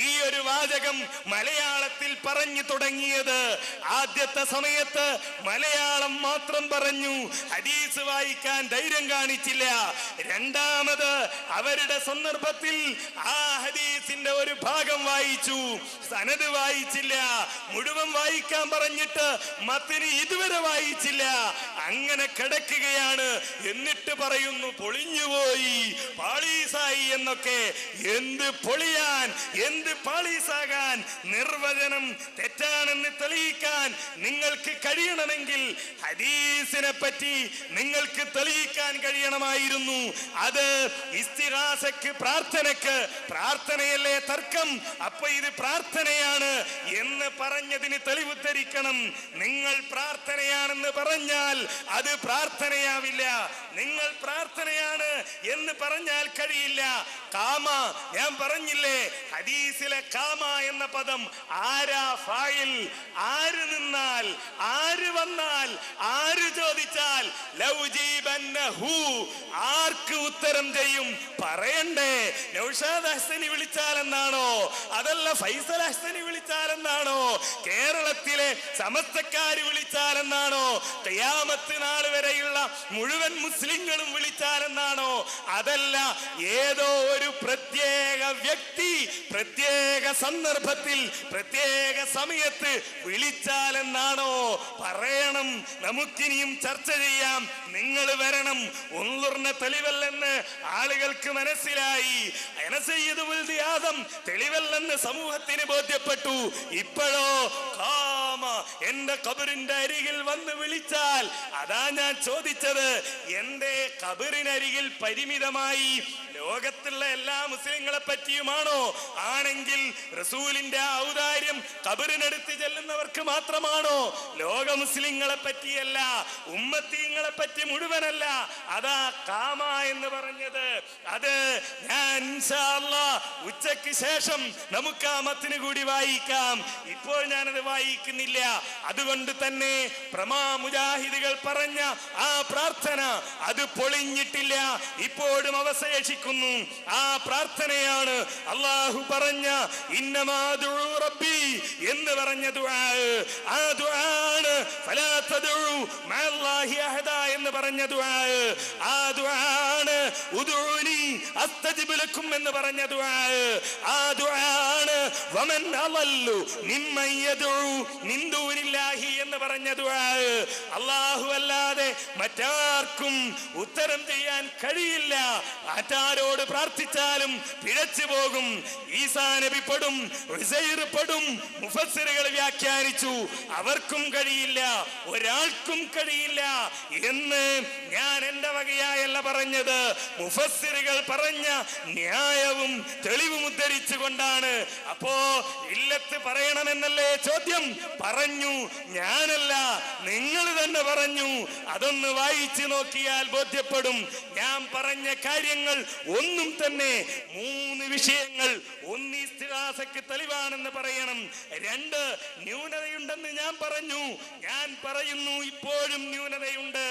ഈ ഒരു വാചകം മലയാളത്തിൽ പറഞ്ഞു തുടങ്ങിയത്. ആദ്യത്തെ സമയത്ത് മലയാളം മാത്രം പറഞ്ഞു, ഹദീസ് വായിക്കാൻ ധൈര്യം കാണിച്ചില്ല. രണ്ടാമത് അവരുടെ സന്ദർഭത്തിൽ ആ ഹദീസിന്റെ ഒരു ഭാഗം വായിച്ചു, സനത് വായിച്ചില്ല. മുഴുവൻ വായിക്കാൻ പറഞ്ഞിട്ട് മത്തിന് ഇതുവരെ വായിച്ചില്ല. അങ്ങനെ കിടക്കുകയാണ്. എന്നിട്ട് പറയുന്നു പൊളിഞ്ഞുപോയി, പാളീസായി എന്നൊക്കെ. എന്ത് പൊളിയാൻ, എന്ത് പാളീസാകാൻ, നിർവചനം തെറ്റാണെന്ന് തെളിയിക്കാൻ നിങ്ങൾക്ക് കഴിയണമെങ്കിൽ ഹദീസിനെ പറ്റി നിങ്ങൾക്ക് തെളിയിക്കാൻ കഴിയണമായിരുന്നു. അത് ഇസ്തിഗാസക്ക്, പ്രാർത്ഥനക്ക്, പ്രാർത്ഥനയല്ലേ തർക്കം, അപ്പൊ ഇത് പ്രാർത്ഥനയാണ് എന്ന് പറഞ്ഞതിന് തെളിവുദ്ധരിക്കണം. നിങ്ങൾ പ്രാർത്ഥനയാണെന്ന് പറഞ്ഞാൽ അത് പ്രാർത്ഥനയാവില്ല. നിങ്ങൾ പ്രാർത്ഥനയാണ് എന്ന് പറഞ്ഞാൽ കഴിയില്ല. കാമ, ഞാൻ പറഞ്ഞില്ലേ, ഹദീസിലെ കാമ എന്ന പദം ആരാ ഫായിൽ? ആര് നിന്നാൽ, ആര് വന്നാൽ, ആര് ചോദിച്ചാൽ ലൗജീബന്നഹു, ആർക്ക് ഉത്തരം ചെയ്യും? പറയണ്ടേ? നൗഷാദ് ഹസനി വിളിച്ചാലെന്നാണോ? അതല്ല ഫൈസൽ ഹസനി വിളിച്ചാലെന്നാണോ? കേരളത്തിലെ സമസ്തക്കാര് വിളിച്ചാലെന്നാണോ? ഖിയാമത്ത് നാൾ വരെയുള്ള മുഴുവൻ മുസ്ലിങ്ങളും വിളിച്ചാലെന്നാണോ? അതല്ല ഏതോ ഒരു പ്രത്യേക വ്യക്തി പ്രത്യേക സന്ദർഭത്തിൽ പ്രത്യേക സമയത്ത് വിളിച്ചാലെന്നാണോ? പറയണം. നമുക്കിനിയും ചർച്ച ചെയ്യാം. നിങ്ങൾ വരണം. ഒന്നുറിന് തെളിവല്ലെന്ന് ആളുകൾക്ക് മനസ്സിലായി. ആദം തെളിവല്ലെന്ന് സമൂഹത്തിന് ബോധ്യപ്പെട്ടു. ഇപ്പോഴോ കാമ, എന്റെ ഖബറിന്റെ അരികിൽ വന്ന് വിളിച്ചാൽ, അതാ ഞാൻ ചോദിച്ചത്, എന്റെ ഖബറിനരികിൽ പരിമിതമായി ലോകത്തുള്ള എല്ലാ മുസ്ലിങ്ങളെ പറ്റിയുമാണോ? ആണെങ്കിൽ റസൂലിന്റെ ഔദാര്യം ഖബറിനടുത്ത് ചെല്ലുന്നവർക്ക് മാത്രമാണോ? ലോക മുസ്ലിങ്ങളെ പറ്റിയല്ല, ഉമ്മത്തീങ്ങളെ പറ്റി മുഴുവനല്ല. അതാ കാമ എന്ന് പറഞ്ഞത്. അത് ഞാൻ ഇൻഷാ അല്ലാഹ് ഉച്ചയ്ക്ക് ശേഷം നമുക്ക് ആ മത്തിന് കൂടി വായിക്കാം. ഇപ്പോൾ ഞാനത് വായിക്കുന്നില്ല. അതുകൊണ്ട് തന്നെ പ്രമാ മുജാഹിദുകൾ പറഞ്ഞ ആ പ്രാർത്ഥന അത് പൊളിഞ്ഞിട്ടില്ല, ഇപ്പോഴും അവശേഷിക്കുന്നു. ആ പ്രാർത്ഥനയാണ് അല്ലാഹു പറഞ്ഞ ഇന്നമാ ദുഉ റബ്ബി എന്ന് പറഞ്ഞ ദുആ. ആ ദുആണ് ഫലാ തദഉ മഅല്ലാഹി അഹദ എന്ന് പറഞ്ഞ ദുആ. ആ ദുആണ് ഉദുഉനി അസ്തജിബ് ലക്കും എന്ന് പറഞ്ഞ ദുആ. ആ ദുആണ് വമൻ അളല്ലു മിമ്മൻ യദഉ മിൻ ദൂനില്ലാഹി എന്ന് പറഞ്ഞ ദുആ. അല്ലാഹു അല്ലാതെ മറ്റാർക്കും ഉത്തരം ചെയ്യാൻ കഴിയില്ല. ആരോട് പ്രാർത്ഥിച്ചാലും പിഴച്ചു പോകും. ഈസാ നബി പെടും, ഉസൈർ പെടും. മുഫസ്സിറുകൾ വ്യാഖ്യാനിച്ചു, അവർക്കും കഴിയില്ല, ഒരാൾക്കും കഴിയില്ല എന്ന്. ഞാൻ എന്റെ വകയായല്ല പറഞ്ഞത്, മുഫസ്സിറുകൾ പറഞ്ഞ ന്യായവും തെളിവും ഉദ്ധരിച്ചുകൊണ്ടാണ്. അപ്പോ ഇല്ലത്ത് പറയണമെന്നല്ലേ ചോദ്യം? പറഞ്ഞു, ഞാനല്ല, നിങ്ങൾ തന്നെ പറഞ്ഞു. അതൊന്ന് വായിച്ചു നോക്കിയാൽ ബോധ്യപ്പെടും. ഞാൻ പറഞ്ഞ കാര്യങ്ങൾ ഒന്നും തന്നെ, 3 വിഷയങ്ങൾ. 1 ഇസ്തിഗാസക്ക് തെളിവാണെന്ന് പറയണം. 2 ന്യൂനതയുണ്ടെന്ന് ഞാൻ പറഞ്ഞു. ഞാൻ പറയുന്നു ഇപ്പോഴും ന്യൂനതയുണ്ട്.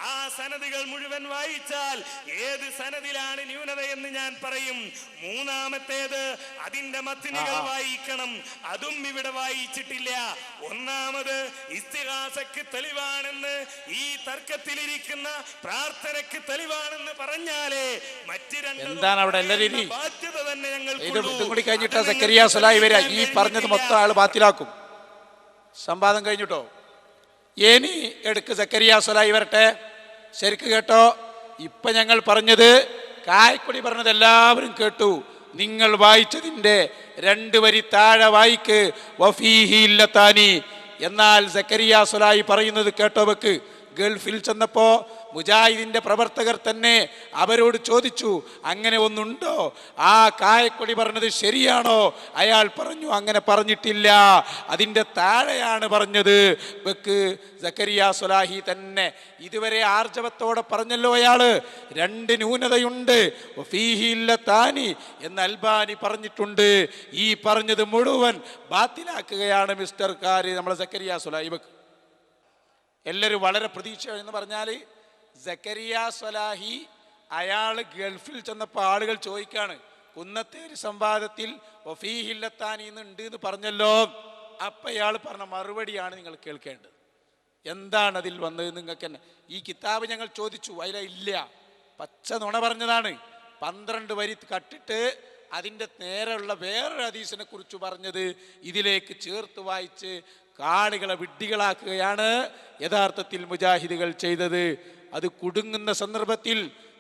ആ സനദുകൾ മുഴുവൻ വായിച്ചാൽ ഏത് സനദിലാണ് ന്യൂനതയെന്ന് ഞാൻ പറയും. 3-മത്തേത് അതിന്റെ മത്നുകൾ വായിക്കണം. അതും ഇവിടെ വായിച്ചിട്ടില്ല. 1-മത് ഇസ്തിഗാസക്ക് തെളിവാണെന്ന്, ഈ തർക്കത്തിലിരിക്കുന്ന പ്രാർത്ഥനക്ക് തെളിവാണെന്ന് പറഞ്ഞാലേ മറ്റ് എന്താണ് അവിടെ എല്ലാ രീതി? ബാധ്യത തന്നെ ഞങ്ങൾ കൂടി കഴിഞ്ഞിട്ട് സക്കരിയ സ്വലാഹി വരിക. ഈ പറഞ്ഞത് മൊത്തം ആള് ബാത്തിലാക്കും. സംവാദം കഴിഞ്ഞിട്ടോ ഇനി എടുക്ക് സക്കരിയ സ്വലാഹി വരട്ടെ. ശരിക്ക് കേട്ടോ. ഇപ്പൊ ഞങ്ങൾ പറഞ്ഞത്, കായക്കൊടി പറഞ്ഞത് എല്ലാവരും കേട്ടു. നിങ്ങൾ വായിച്ചതിന്റെ 2 വരി താഴെ വായിക്ക്, വഫീഹി ഇല്ലത്താനി. എന്നാൽ സക്കരിയ സ്വലാഹി പറയുന്നത് കേട്ടോ വെക്ക്. ഗൾഫിൽ ചെന്നപ്പോ മുജാഹിദിന്റെ പ്രവർത്തകർ തന്നെ അവരോട് ചോദിച്ചു, അങ്ങനെ ഒന്നുണ്ടോ? ആ കായക്കൊടി പറഞ്ഞത് ശരിയാണോ? അയാൾ പറഞ്ഞു, അങ്ങനെ പറഞ്ഞിട്ടില്ല, അതിൻ്റെ താഴെയാണ് പറഞ്ഞത്. വെക്ക്. സക്കരിയ സ്വലാഹി തന്നെ ഇതുവരെ ആർജവത്തോടെ പറഞ്ഞല്ലോ അയാള്. 2 ന്യൂനതയുണ്ട്, ഫീഹില്ലത്താനി എന്ന് അൽബാനി പറഞ്ഞിട്ടുണ്ട്. ഈ പറഞ്ഞത് മുഴുവൻ ബാത്തിലാക്കുകയാണ് മിസ്റ്റർ കാരി, നമ്മളെ സക്കരിയ സ്വലാഹി. വെക്ക്. എല്ലാവരും വളരെ പ്രതീക്ഷ എന്ന് പറഞ്ഞാൽ, സക്കരിയ സ്വലാഹി അയാൾ ഗൾഫിൽ ചെന്നപ്പോൾ ആളുകൾ ചോദിക്കാണ്, കുന്നത്തേരി സംവാദത്തിൽ വഫീഹില്ലത്താനി ഉണ്ട് എന്ന് പറഞ്ഞല്ലോ. അപ്പം അയാൾ പറഞ്ഞ മറുപടിയാണ് നിങ്ങൾ കേൾക്കേണ്ടത്. എന്താണ് അതിൽ വന്നത് നിങ്ങൾക്ക് തന്നെ? ഈ കിതാബ് ഞങ്ങൾ ചോദിച്ചു, അതിലില്ല, പച്ച നുണ പറഞ്ഞതാണ്. 12 വരി കട്ടിട്ട് അതിൻ്റെ നേരെയുള്ള വേറൊരു ഹദീസിനെ കുറിച്ച് പറഞ്ഞത് ഇതിലേക്ക് ചേർത്ത് വായിച്ച് ആളുകളെ വിഡ്ഢികളാക്കുകയാണ് യഥാർത്ഥത്തിൽ മുജാഹിദുകൾ ചെയ്തത്. അത് കുടുങ്ങുന്ന സന്ദർഭത്തിൽ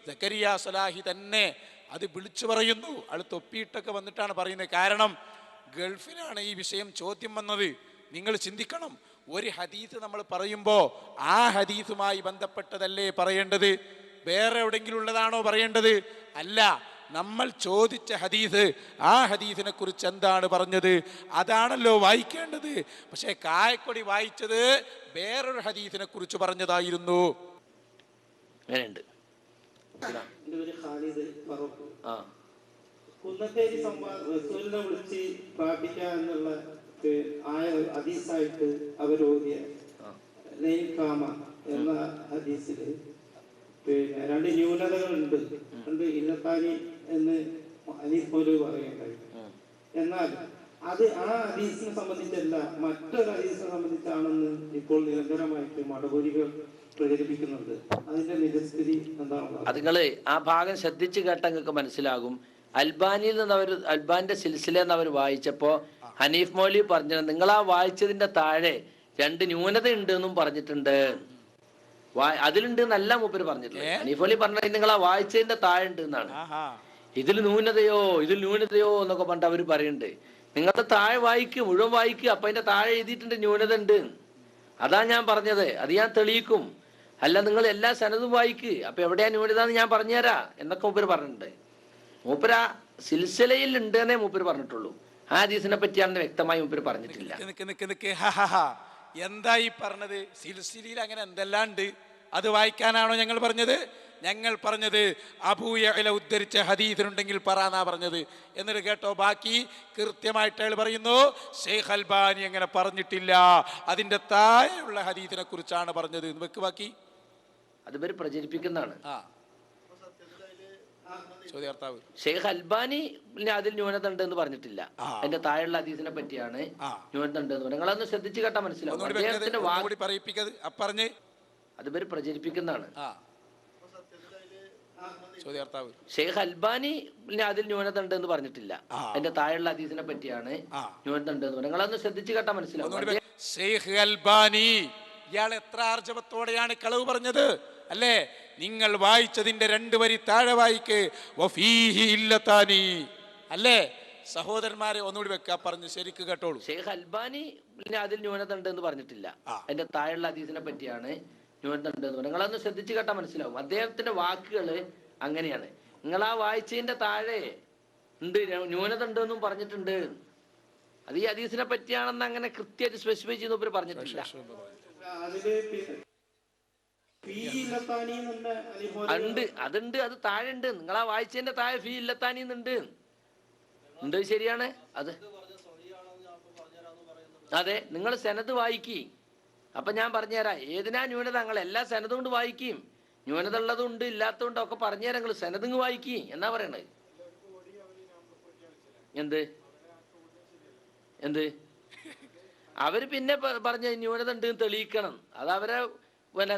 സക്കരിയ സ്വലാഹി തന്നെ അത് വിളിച്ചു പറയുന്നു. ആൾ തൊപ്പിയിട്ടൊക്കെ വന്നിട്ടാണ് പറയുന്നത്. കാരണം ഗൾഫിലാണ് ഈ വിഷയം ചോദ്യം വന്നത്. നിങ്ങൾ ചിന്തിക്കണം, ഒരു ഹദീസ് നമ്മൾ പറയുമ്പോൾ ആ ഹദീസുമായി ബന്ധപ്പെട്ടതല്ലേ പറയേണ്ടത്? വേറെ എവിടെയെങ്കിലും ഉള്ളതാണോ പറയേണ്ടത്? അല്ല. നമ്മൾ ചോദിച്ച ഹദീസ്, ആ ഹദീസിനെ കുറിച്ച് എന്താണ് പറഞ്ഞത്, അതാണല്ലോ വായിക്കേണ്ടത്. പക്ഷേ കായക്കൊടി വായിച്ചത് വേറൊരു ഹദീസിനെ കുറിച്ച് പറഞ്ഞതായിരുന്നു. എൻ്റെ പേര് ഖാലിദ് ഫറൂഖ്. കുന്നത്തേരി റസൂലിനെ വിളിച്ച് പ്രാർത്ഥിക്കുക എന്നുള്ള ഹദീസായിട്ട് അവരോധിയ നെയ്കാമ എന്ന ഹദീസിൽ പിന്നെ രണ്ട് ന്യൂനതകളുണ്ട്. ഉണ്ട് ഇന്നത്താനി എന്ന് ഹനീഫ് മൗലവി പറയുണ്ടായി. എന്നാൽ അത് ആ ഹദീസിനെ സംബന്ധിച്ചല്ല, മറ്റൊരു ഹദീസിനെ സംബന്ധിച്ചാണെന്ന് ഇപ്പോൾ നിരന്തരമായിട്ട് മടപൂരികൾ പ്രചരിപ്പിക്കുന്നുണ്ട്. അതിന്റെ നിജസ്ഥിതി എന്താണ്? അത് നിങ്ങള് ആ ഭാഗം ശ്രദ്ധിച്ച് കേട്ടാൽ നിങ്ങൾക്ക് മനസ്സിലാകും. അൽബാനിയിൽ നിന്ന് അൽബാന്റെ സിൽസില എന്ന് അവർ വായിച്ചപ്പോ ഹനീഫ് മൗലവി പറഞ്ഞത്, നിങ്ങൾ ആ വായിച്ചതിന്റെ താഴെ രണ്ട് ന്യൂനത ഉണ്ട് എന്നും പറഞ്ഞിട്ടുണ്ട്. അതിലുണ്ട് എന്നല്ല മൂപ്പര് പറഞ്ഞിട്ടില്ല. ഹനീഫ് മൗലവി പറഞ്ഞത് നിങ്ങൾ ആ വായിച്ചതിന്റെ താഴെ ഉണ്ട് എന്നാണ്. ഇതിൽ ന്യൂനതയോ എന്നൊക്കെ പറഞ്ഞിട്ട് അവര് പറയുന്നുണ്ട്. നിങ്ങളുടെ താഴെ വായിക്കുക, മുഴുവൻ വായിക്കുക, അപ്പൊ അതിന്റെ താഴെ എഴുതിയിട്ടുണ്ട് ന്യൂനത ഉണ്ട്. അതാ ഞാൻ പറഞ്ഞത്, അത് ഞാൻ തെളിയിക്കും. അല്ല നിങ്ങൾ എല്ലാ സനതും വായിക്ക്, അപ്പൊ എവിടെയാ ന്യൂനത എന്ന് ഞാൻ പറഞ്ഞുതരാ എന്നൊക്കെ മൂപ്പര് പറഞ്ഞിട്ടുണ്ട്. മൂപ്പര് ആ സിൽസിലയിൽ ഉണ്ട് എന്നേ മൂപ്പര് പറഞ്ഞിട്ടുള്ളൂ. ആ ഹദീസിനെ പറ്റിയാണെന്ന് വ്യക്തമായി മൂപ്പര് പറഞ്ഞിട്ടില്ല. എന്താ ഈ പറഞ്ഞത്? സിൽസിലയിൽ അങ്ങനെ എന്തെല്ലാം ഉണ്ട്, അത് വായിക്കാനാണോ ഞങ്ങൾ പറഞ്ഞത്? ഞങ്ങൾ പറഞ്ഞത് അബൂ യഅ്ല ഉദ്ധരിച്ച ഹദീസിനുണ്ടെങ്കിൽ പറയാനാ പറഞ്ഞത്. എന്നിട്ട് കേട്ടോ, ബാക്കി കൃത്യമായിട്ട് അയാൾ പറയുന്നു, ഷെയ്ഖ് അൽബാനി അങ്ങനെ പറഞ്ഞിട്ടില്ല, അതിന്റെ താഴെയുള്ള ഹദീസിനെ കുറിച്ചാണ് പറഞ്ഞത്. വെക്ക് ബാക്കി. അത് ഇവര് പ്രചരിപ്പിക്കുന്നതാണ്. ചോദ്യാർത്താവ് ഷെയ്ഖ് അൽബാനി അതിൽ ന്യൂനത ഉണ്ട് എന്ന് പറഞ്ഞിട്ടില്ല. അതിന്റെ താഴെയുള്ള ഹദീസിനെ പറ്റിയാണ് ന്യൂനത ഉണ്ട് എന്ന്. നിങ്ങളൊന്ന് ശ്രദ്ധിച്ച് കേട്ടാ മനസ്സിലാവും. അത് ഇവര് പ്രചരിപ്പിക്കുന്നതാണ്. ഷെയ്ഖ് അൽബാനി അതിൽ ന്യൂനത ഉണ്ട് എന്ന് പറഞ്ഞിട്ടില്ല. അതിന്റെ താഴെയുള്ള ഹദീസിനെ പറ്റിയാണ് ന്യൂനത ഉണ്ട് എന്ന്. നിങ്ങളൊന്ന് ശ്രദ്ധിച്ച് കേട്ടാ മനസ്സിലാവും. ഷെയ്ഖ് അൽബാനി ഇയാൾ എത്ര ആർജവത്തോടെയാണ് കളവ് പറഞ്ഞത് അല്ലേ? നിങ്ങൾ വായിച്ചതിന്റെ 2 വരി താഴെ വായിക്ക്, വഫീഹി ഇല്ലതാനി അല്ലേ? സഹോദരന്മാരെ ഒന്നുകൂടി വെക്കാ പറഞ്ഞു ശരിക്ക് കേട്ടോളൂ. ഷെയ്ഖ് അൽബാനി അതിൽ ന്യൂനത ഉണ്ട് എന്ന് പറഞ്ഞിട്ടില്ല. അതിന്റെ താഴെയുള്ള ഹദീസിനെ പറ്റിയാണ് ന്യൂനത ഉണ്ട് എന്ന്. നിങ്ങളൊന്ന് ശ്രദ്ധിച്ച് കേട്ടാ മനസ്സിലാവും. അദ്ദേഹത്തിന്റെ വാക്കുകള് അങ്ങനെയാണ്. നിങ്ങൾ ആ വായിച്ചതിന്റെ താഴെ ഉണ്ട് ന്യൂനത ഉണ്ട് എന്നും പറഞ്ഞിട്ടുണ്ട്. അത് ഈ ഹദീസിനെ പറ്റിയാണെന്ന് അങ്ങനെ കൃത്യമായിട്ട് സ്പെസിഫൈ ചെയ്ത് പറഞ്ഞിട്ടില്ല. അതുണ്ട്, അത് താഴെ ഉണ്ട്. നിങ്ങൾ ആ വായിച്ചതിന്റെ താഴെ ഫീ ഇല്ലത്താനി ഉണ്ട്. ശരിയാണ്. അത് അതെ, നിങ്ങൾ സനത് വായിക്കി, അപ്പൊ ഞാൻ പറഞ്ഞുതരാം ഏതിനാ ന്യൂനത. നിങ്ങൾ എല്ലാ സനതും കൊണ്ട് വായിക്കും. ന്യൂനത ഉള്ളതും ഉണ്ട് ഇല്ലാത്തതുണ്ട് ഒക്കെ പറഞ്ഞുതരാം. നിങ്ങൾ സനതും വായിക്കി എന്നാ പറയണത്. എന്ത് അവര് പിന്നെ പറഞ്ഞ ന്യൂനത ഉണ്ട് തെളിയിക്കണം. അത് അവരെ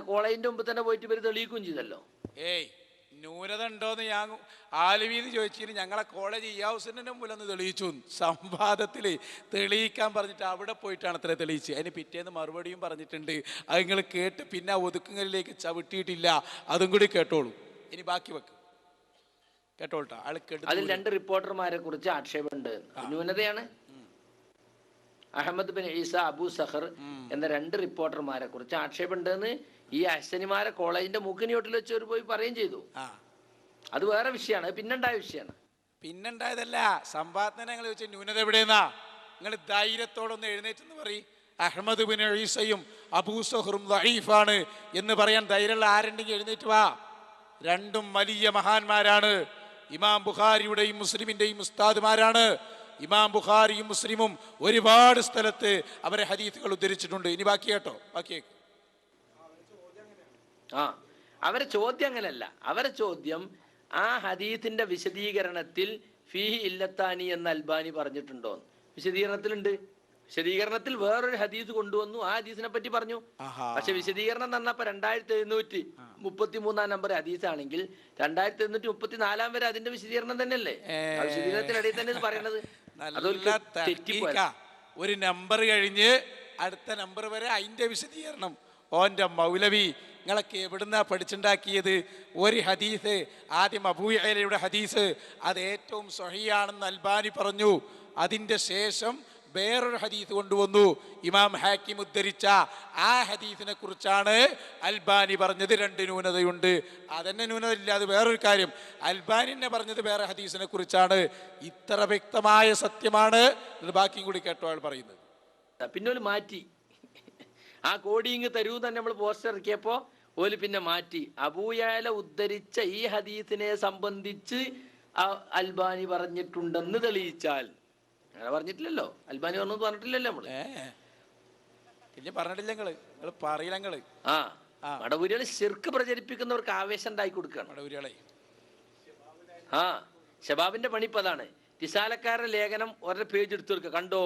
കോളേജിന്റെ മുമ്പ് തന്നെ പോയിട്ട് ഇവര് തെളിയിക്കുകയും ചെയ്തല്ലോ. ന്യൂനത ഉണ്ടോന്ന് ഞാൻ ആലുവീന്ന് ചോദിച്ചിട്ട് ഞങ്ങളെ കോളേജ് ഇയാഹുസിന്റെ മുമ്പിൽ ഒന്ന് തെളിയിച്ചു. സംവാദത്തില് തെളിയിക്കാൻ പറഞ്ഞിട്ട് അവിടെ പോയിട്ടാണ് അത്ര തെളിയിച്ച്. അതിന് പിറ്റേന്ന് മറുപടിയും പറഞ്ഞിട്ടുണ്ട്. അത് നിങ്ങൾ കേട്ട് പിന്നെ ഒതുക്കുങ്ങളിലേക്ക് ചവിട്ടിയിട്ടില്ല. അതും കൂടി കേട്ടോളൂ. ഇനി ബാക്കി വെക്ക് കേട്ടോളട്ടാ. അതിൽ 2 റിപ്പോർട്ടർമാരെ കുറിച്ച് ആക്ഷേപമുണ്ട്. ന്യൂനതയാണ്. Ahmed bin Isa Abu Sakhr എന്ന 2 റിപ്പോർട്ടർമാരെ കുറിച്ച് ആക്ഷേപമുണ്ടെന്ന് ഈ അഹ്സനിമാരെ കോളേജിന്റെ മൂക്കിനിയോട്ടിൽ വെച്ച് ഒരു പോയി പറയുകയും ചെയ്തു. അത് വേറെ വിഷയമാണ്, പിന്നുണ്ടായ വിഷയമാണ്. പിന്നുണ്ടായതല്ല, സംവാദന ഞങ്ങൾ ചോദിച്ച ന്യൂനത എവിടെയെന്നാ. നിങ്ങൾ ധൈര്യത്തോടൊന്ന് എഴുന്നേറ്റെന്ന് പറയും. അഹമ്മദ് ബിൻ ഈസയും അബൂ സഖറും ദഈഫാണ് എന്ന് പറയാൻ ധൈര്യമുള്ള ആരുണ്ടെങ്കിൽ എഴുന്നേറ്റ് വാ. 2 വലിയ മഹാന്മാരാണ്. ഇമാം ബുഖാരിയുടെയും മുസ്ലിമിന്റെയും ഉസ്താദുമാരാണ്. ഇമാം ബുഖാരിയും മുസ്ലിമും ഒരുപാട് സ്ഥലത്ത് അവരെ ഹദീസുകൾ ഉദ്ധരിച്ചിട്ടുണ്ട്. ഇനി ബാക്കി കേട്ടോ, ബാക്കി. അവരെ ചോദ്യം അങ്ങനല്ല. അവരെ ചോദ്യം ആ ഹദീസിന്റെ വിശദീകരണത്തിൽ ഫീഹി ഇല്ലത്താനി എന്ന് അൽബാനി പറഞ്ഞിട്ടുണ്ടോ? വിശദീകരണത്തിലുണ്ട്. വിശദീകരണത്തിൽ വേറൊരു ഹദീസ് കൊണ്ടുവന്നു, ആ ഹദീസിനെ പറ്റി പറഞ്ഞു. പക്ഷെ വിശദീകരണം തന്നപ്പോ 2733 നമ്പർ ഹദീസ് ആണെങ്കിൽ 2734 വരെ അതിന്റെ വിശദീകരണം തന്നെയല്ലേ? വിശദീകരണത്തിനിടയിൽ തന്നെ ഇത് പറയണത്. ഒരു നമ്പർ കഴിഞ്ഞ് അടുത്ത നമ്പർ വരെ അതിന്റെ വിശദീകരണം. ഓൻ്റെ മൗലവി നിങ്ങളൊക്കെ എവിടുന്നാ പഠിച്ചുണ്ടാക്കിയത്? ഒരു ഹദീസ് ആദ്യം അബൂ യഅലയുടെ ഹദീസ് അത് ഏറ്റവും സ്വഹീഹാണെന്ന് അൽബാനി പറഞ്ഞു. അതിൻ്റെ ശേഷം വേറൊരു ഹദീസ് കൊണ്ടുവന്നു, ഇമാം ഹാക്കിം ഉദ്ധരിച്ച ആ ഹദീസിനെ കുറിച്ചാണ് അൽബാനി പറഞ്ഞത് 2 ന്യൂനതയുണ്ട്. അതന്നെ ന്യൂനതയില്ല, അത് വേറൊരു കാര്യം. അൽബാനി തന്നെ പറഞ്ഞത് വേറെ ഹദീസിനെ കുറിച്ചാണ്. ഇത്ര വ്യക്തമായ സത്യമാണ്. ബാക്കിയും കൂടി കേട്ടോ അയാൾ പറയുന്നത്. പിന്നെ ഒരു മാറ്റി ആ കോഡിങ് തരൂ തന്നെ നമ്മൾ പോസ്റ്റർ ഇറക്കിയപ്പോ ഓല് പിന്നെ മാറ്റി. അബൂ യഅല ഉദ്ധരിച്ച ഈ ഹദീസിനെ സംബന്ധിച്ച് അൽബാനി പറഞ്ഞിട്ടുണ്ടെന്ന് തെളിയിച്ചാൽ, അങ്ങനെ പറഞ്ഞിട്ടില്ലല്ലോ, അൽബാനി പറഞ്ഞിട്ടില്ലല്ലോ നമ്മള്. പറഞ്ഞിട്ടില്ല നിങ്ങള് പറയില്ല നിങ്ങള്. മടവൂരികളെ ശിർക്ക് പ്രചരിപ്പിക്കുന്നവർക്ക് ആവേശം ഉണ്ടായി കൊടുക്കണം. മടവൂരികളെ ഷബാബിന്റെ പണിപ്പതാണ്. റിസാലക്കാരുടെ ലേഖനം ഒരേ പേജ് എടുത്തു കൊടുക്കുക, കണ്ടോ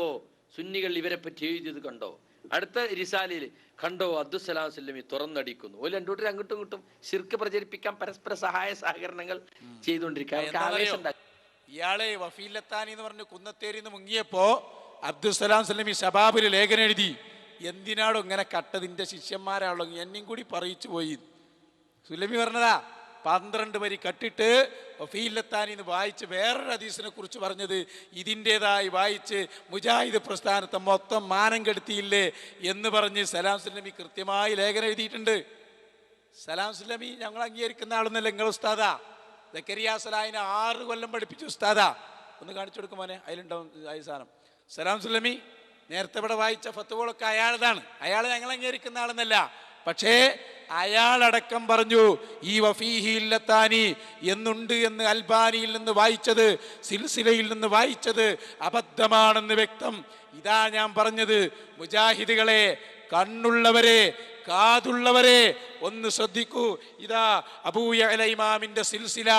സുന്നികൾ ഇവരെ പറ്റി എഴുതിയത് കണ്ടോ. അടുത്ത റിസാലയിൽ കണ്ടോ അബ്ദുസ്സലാം സ്വല്ലമി തുറന്നടിക്കുന്നു. ഒരു രണ്ടൂട്ടർ അങ്ങോട്ടും ഇങ്ങോട്ടും ശിർക്ക് പ്രചരിപ്പിക്കാൻ പരസ്പര സഹായ സഹകരണങ്ങൾ ചെയ്തുകൊണ്ടിരിക്കുക. ഇയാളെ വഫീലത്താനി എന്ന് പറഞ്ഞ് കുന്നത്തേരിന്ന് മുങ്ങിയപ്പോ അബ്ദുസ്സലാം സ്വല്ലമി ഷബാബിൽ ലേഖനം എഴുതി. എന്തിനാണോ ഇങ്ങനെ കട്ടതിന്റെ ശിഷ്യന്മാരാണല്ലോ എന്നെയും കൂടി പറയിച്ചു പോയി. സുല്ലമി പറഞ്ഞതാ 12 വരി കട്ടിട്ട് വഫീലത്താനിന്ന് വായിച്ച് വേറൊരു ഹദീസിനെ കുറിച്ച് പറഞ്ഞത് ഇതിൻ്റെതായി വായിച്ച് മുജാഹിദ് പ്രസ്ഥാനത്തെ മൊത്തം മാനം കെടുത്തിയില്ലേ എന്ന് പറഞ്ഞ് സലാം സുല്ലമി കൃത്യമായി ലേഖനം എഴുതിയിട്ടുണ്ട്. സലാം സുല്ലമി ഞങ്ങൾ അംഗീകരിക്കുന്ന ആളൊന്നല്ല, നിങ്ങൾ ഉസ്താദാ. സക്കരിയ സലാഹിനെ 6 കൊല്ലം പഠിപ്പിച്ചു ഉസ്താദാ. ഒന്ന് കാണിച്ചു കൊടുക്കും മോനെ, അതിലുണ്ടാവും ഈ സാധനം. സലാം സുല്ലമി നേരത്തെ ഇവിടെ വായിച്ച ഫത്വകളൊക്കെ അയാളതാണ്. അയാൾ ഞങ്ങൾ അംഗീകരിക്കുന്ന ആളെന്നല്ല. പക്ഷേ അയാളടക്കം പറഞ്ഞു ഈ വഫീഹി ഇല്ലത്താനി എന്നുണ്ട് എന്ന് അൽബാനിയിൽ നിന്ന് വായിച്ചത്, സിൽസിലയിൽ നിന്ന് വായിച്ചത് അബദ്ധമാണെന്ന് വ്യക്തം. ഇതാ ഞാൻ പറഞ്ഞത്, മുജാഹിദുകളെ, കണ്ണുള്ളവരെ, കാതുള്ളവരെ ഒന്ന് ശ്രദ്ധിക്കൂ. ഇതാ അബൂ യഅല ഇമാമിന്റെ സിൽസില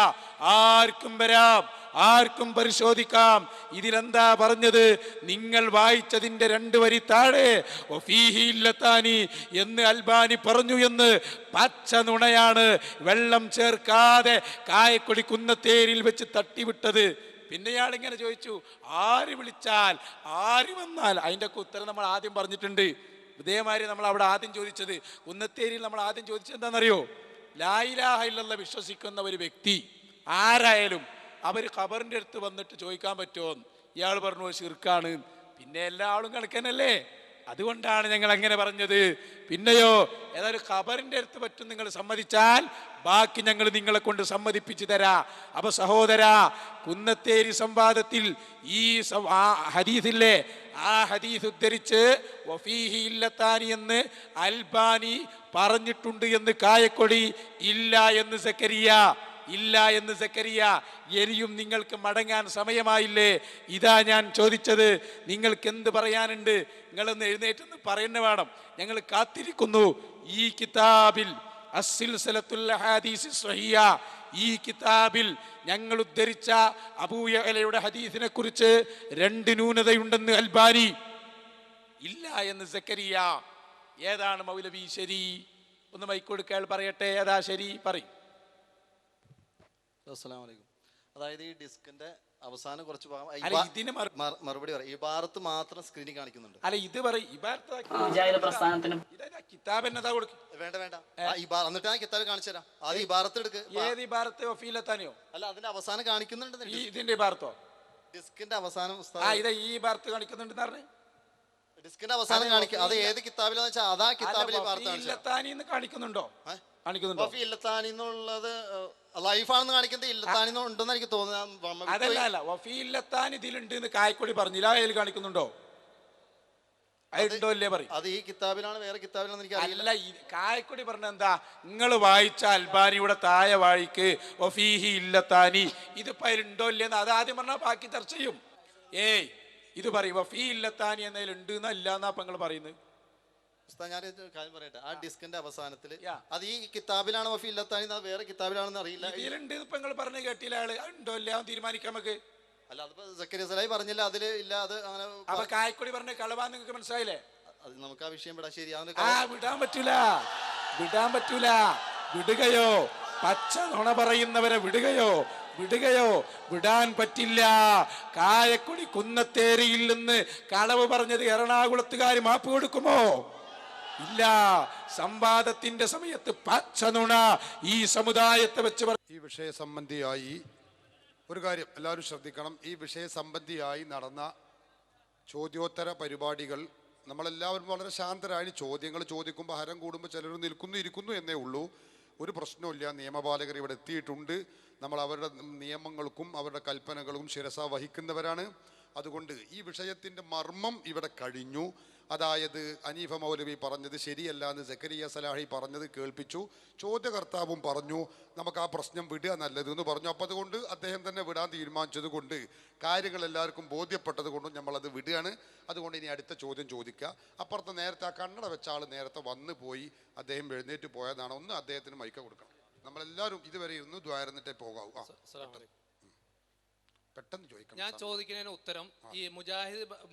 ആർക്കും വരാം, ആർക്കും പരിശോധിക്കാം. ഇതിലെന്താ പറഞ്ഞത്? നിങ്ങൾ വായിച്ചതിന്റെ 2 വരി താഴെ വഫീഹി ഇല്ലത്താനി എന്ന് അൽബാനി പറഞ്ഞു എന്ന് പച്ച നുണയാണ്. വെള്ളം ചേർക്കാതെ കായക്കൊടി കുന്നത്തേരിൽ വെച്ച് തട്ടിവിട്ടത്. പിന്നെ ഇയാൾ ഇങ്ങനെ ചോദിച്ചു, ആര് വിളിച്ചാൽ, ആര് വന്നാൽ? അതിൻ്റെ ഒക്കെ ഉത്തരം നമ്മൾ ആദ്യം പറഞ്ഞിട്ടുണ്ട്. ഇതേമാതിരി നമ്മൾ അവിടെ ആദ്യം ചോദിച്ചത്, കുന്നത്തേരിയിൽ നമ്മൾ ആദ്യം ചോദിച്ചത് എന്താണെന്നറിയോ? ലാ ഇലാഹ ഇല്ലല്ലാഹ് വിശ്വസിക്കുന്ന ഒരു വ്യക്തി ആരായാലും അവർ ഖബറിൻ്റെ അടുത്ത് വന്നിട്ട് ചോദിക്കാൻ പറ്റുമോ? ഇയാൾ പറഞ്ഞു ശിർക്കാണ്. പിന്നെ എല്ലാ ആളും കണക്കനല്ലേ, അതുകൊണ്ടാണ് ഞങ്ങൾ അങ്ങനെ പറഞ്ഞത്. പിന്നെയോ ഏതായാലും ഖബറിൻ്റെ അടുത്ത് പറ്റും നിങ്ങൾ സമ്മതിച്ചാൽ ബാക്കി ഞങ്ങൾ നിങ്ങളെ കൊണ്ട് സമ്മതിപ്പിച്ചു തരാ. അപ്പൊ സഹോദരാ, കുന്നത്തേരി സംവാദത്തിൽ ഈ ഹദീസില്ലേ, ആ ഹദീസ് ഉദ്ധരിച്ച് വഫീഹി ഇല്ലത്താനി എന്ന് അൽബാനി പറഞ്ഞിട്ടുണ്ട് എന്ന് കായക്കൊടി, ഇല്ല എന്ന് സക്കരിയ, ഇല്ല എന്ന് സക്കരിയ. ഇനിയും നിങ്ങൾക്ക് മടങ്ങാൻ സമയമായില്ലേ? ഇതാ ഞാൻ ചോദിച്ചത്, നിങ്ങൾക്ക് എന്ത് പറയാനുണ്ട്? നിങ്ങളൊന്ന് എഴുന്നേറ്റെന്ന് പറയുന്ന വേണം. ഞങ്ങൾ കാത്തിരിക്കുന്നു. ഈ കിതാബിൽ അസ്സിൽസിലത്തുൽ അഹാദീസ് സ്വഹിഹ, ഈ കിതാബിൽ ഞങ്ങൾ ഉദ്ധരിച്ച അബൂ യഅലയുടെ ഹദീസിനെ കുറിച്ച് 2 ന്യൂനതയുണ്ടെന്ന് അൽബാനി, ഇല്ല എന്ന് സക്കരിയ. ഏതാണ് മൗലവി ശരി? ഒന്ന് മൈക്കൊടുക്കാൻ പറയട്ടെ, ഏതാ ശരി? പറയും. അസ്സലാമലൈക്കും. അതായത് ഈ ഡിസ്കിന്റെ അവസാനം കുറച്ച് ഇതിന് മറുപടി പറയാം. ഈ ഭാരത്ത് മാത്രം സ്ക്രീനിൽ കാണിക്കുന്നുണ്ട്. അല്ല ഇത് പറയും, കിതാബ് എന്നതാ കൊടുക്കും. വേണ്ട വേണ്ട, എന്നിട്ട് ഞാൻ കിതാബ് കാണിച്ചു തരാം. അത് ഈ ഭാരത്ത് എടുക്ക്. ഏത് ഈ ഭാരത്ത്? വഫീലത്താനിയോ? അല്ല, അതിന്റെ അവസാനം കാണിക്കുന്നുണ്ട്. ഇതിന്റെ ഭാരത്തോ? ഡിസ്കിന്റെ അവസാനം ഇതാ ഈ ഭാരത്ത് കാണിക്കുന്നുണ്ട് പറഞ്ഞു. ഡിസ്കിന്റെ അവസാനം കാണിക്കുക. അത് ഏത് കിതാബിലാന്ന് വെച്ചാൽ അതാ കിതാബിലെ ഇല്ലത്താനിന്ന് കാണിക്കുന്നുണ്ടോ? കാണിക്കുന്നുണ്ടോ? ഇല്ലത്താനി എന്നുള്ളത് ലൈഫാണെന്ന് കാണിക്കുന്നത് ഇല്ലത്താനി ഉണ്ടെന്ന് എനിക്ക് തോന്നുന്നു. അതല്ല, വഫീ ഇല്ലത്താനി ഇതിലുണ്ട് എന്ന് കായക്കൊടി പറഞ്ഞില്ല, അതിൽ കാണിക്കുന്നുണ്ടോ? അതുണ്ടോ ഇല്ലേ പറയും. അത് ഈ കിതാബിലാണ്, വേറെ കിതാബിലാണെന്ന് എനിക്ക് അറിയില്ല. കായക്കൊടി പറഞ്ഞ എന്താ? നിങ്ങൾ വായിച്ച അൽബാനിയുടെ താഴെ വായിക്ക് വഫീഹി ഇല്ലത്താനി, ഇതിപ്പോ അതിലുണ്ടോ ഇല്ലെന്ന് അത് ആദ്യം പറഞ്ഞാൽ ബാക്കി ചർച്ച ചെയ്യും. ഏയ് ഇത് പറയും വഫീ ഇല്ലത്താനി എന്നതിൽ ഉണ്ട് എന്നല്ല എന്നാ അപ്പൊ നിങ്ങൾ പറയുന്നത്. ഞാൻ കാര്യം പറയട്ടെ, ആ ഡിസ്കിന്റെ അവസാനത്തിൽ അത് ഈ കിതാബിലാണ് വഫീ ഇല്ലത്താനി, വേറെ കിതാബിലാണെന്ന് അറിയില്ല. ഇതിലുണ്ട് ഇപ്പൊ നിങ്ങൾ പറഞ്ഞ കേട്ടില്ല, അയാള് ഉണ്ടോ ഇല്ല തീരുമാനിക്കാം നമുക്ക്. അല്ല, അതിപ്പോ സക്കരിയ സലാഹി പറഞ്ഞില്ല, അതില് ഇല്ല. അത് അങ്ങനെ അപ്പൊ കായക്കൊടി പറഞ്ഞ കളവാ നിങ്ങൾക്ക് മനസ്സിലായില്ലേ? അത് നമുക്ക് ആ വിഷയം വിടാം. ശരി, വിടാൻ പറ്റൂല, വിടാൻ പറ്റൂല. വിടുകയോ? പച്ച നുണ പറയുന്നവരെ വിടുകയോ? വിടാൻ പറ്റില്ല. കായക്കൊടി കുന്നത്തേരിയിൽ നിന്ന് കളവ് പറഞ്ഞത് എറണാകുളത്തുകാർ മാപ്പ് കൊടുക്കുമോ? ഇല്ല. സംവാദത്തിന്റെ സമയത്ത് പച്ച നുണ ഈ സമുദായത്തെ വെച്ച് ഈ വിഷയ സംബന്ധിയായി ഒരു കാര്യം എല്ലാവരും ശ്രദ്ധിക്കണം. ഈ വിഷയ സംബന്ധിയായി നടന്ന ചോദ്യോത്തര പരിപാടികൾ നമ്മളെല്ലാവരും വളരെ ശാന്തരായി ചോദ്യങ്ങൾ ചോദിക്കുമ്പോൾ ഹരം കൂടുമ്പോൾ ചിലർ നിൽക്കുന്നു ഇരിക്കുന്നു എന്നേ ഉള്ളൂ. ഒരു പ്രശ്നവുമില്ല. നിയമപാലകർ ഇവിടെ എത്തിയിട്ടുണ്ട്. നമ്മൾ അവരുടെ നിയമങ്ങൾക്കും അവരുടെ കൽപ്പനകൾക്കും ശിരസ വഹിക്കുന്നവരാണ്. അതുകൊണ്ട് ഈ വിഷയത്തിൻ്റെ മർമ്മം ഇവിടെ കഴിഞ്ഞു. അതായത് അനീഫ മൗലവി പറഞ്ഞത് ശരിയല്ല എന്ന് സക്കരിയ സലാഹി പറഞ്ഞത് കേൾപ്പിച്ചു. ചോദ്യകർത്താവും പറഞ്ഞു നമുക്ക് ആ പ്രശ്നം വിടുക നല്ലതെന്ന് പറഞ്ഞു. അപ്പോൾ അതുകൊണ്ട് അദ്ദേഹം തന്നെ വിടാൻ തീരുമാനിച്ചത് കൊണ്ട് കാര്യങ്ങൾ എല്ലാവർക്കും ബോധ്യപ്പെട്ടത് കൊണ്ടും നമ്മളത് വിടുകയാണ്. അതുകൊണ്ട് ഇനി അടുത്ത ചോദ്യം ചോദിക്കുക. അപ്പുറത്ത് നേരത്തെ ആ കണ്ണട വെച്ച ആൾ നേരത്തെ വന്നു പോയി, അദ്ദേഹം എഴുന്നേറ്റ് പോയതാണ്. ഒന്ന് അദ്ദേഹത്തിന് മൈക്ക കൊടുക്കണം. നമ്മളെല്ലാവരും ഇതുവരെ ഇരുന്ന് ദ്വാരന്നിട്ടേ പോകാവൂ. പെട്ടെന്ന് ചോദിക്കണം. ഞാൻ ചോദിക്കുന്നതിന് ഉത്തരം ഈ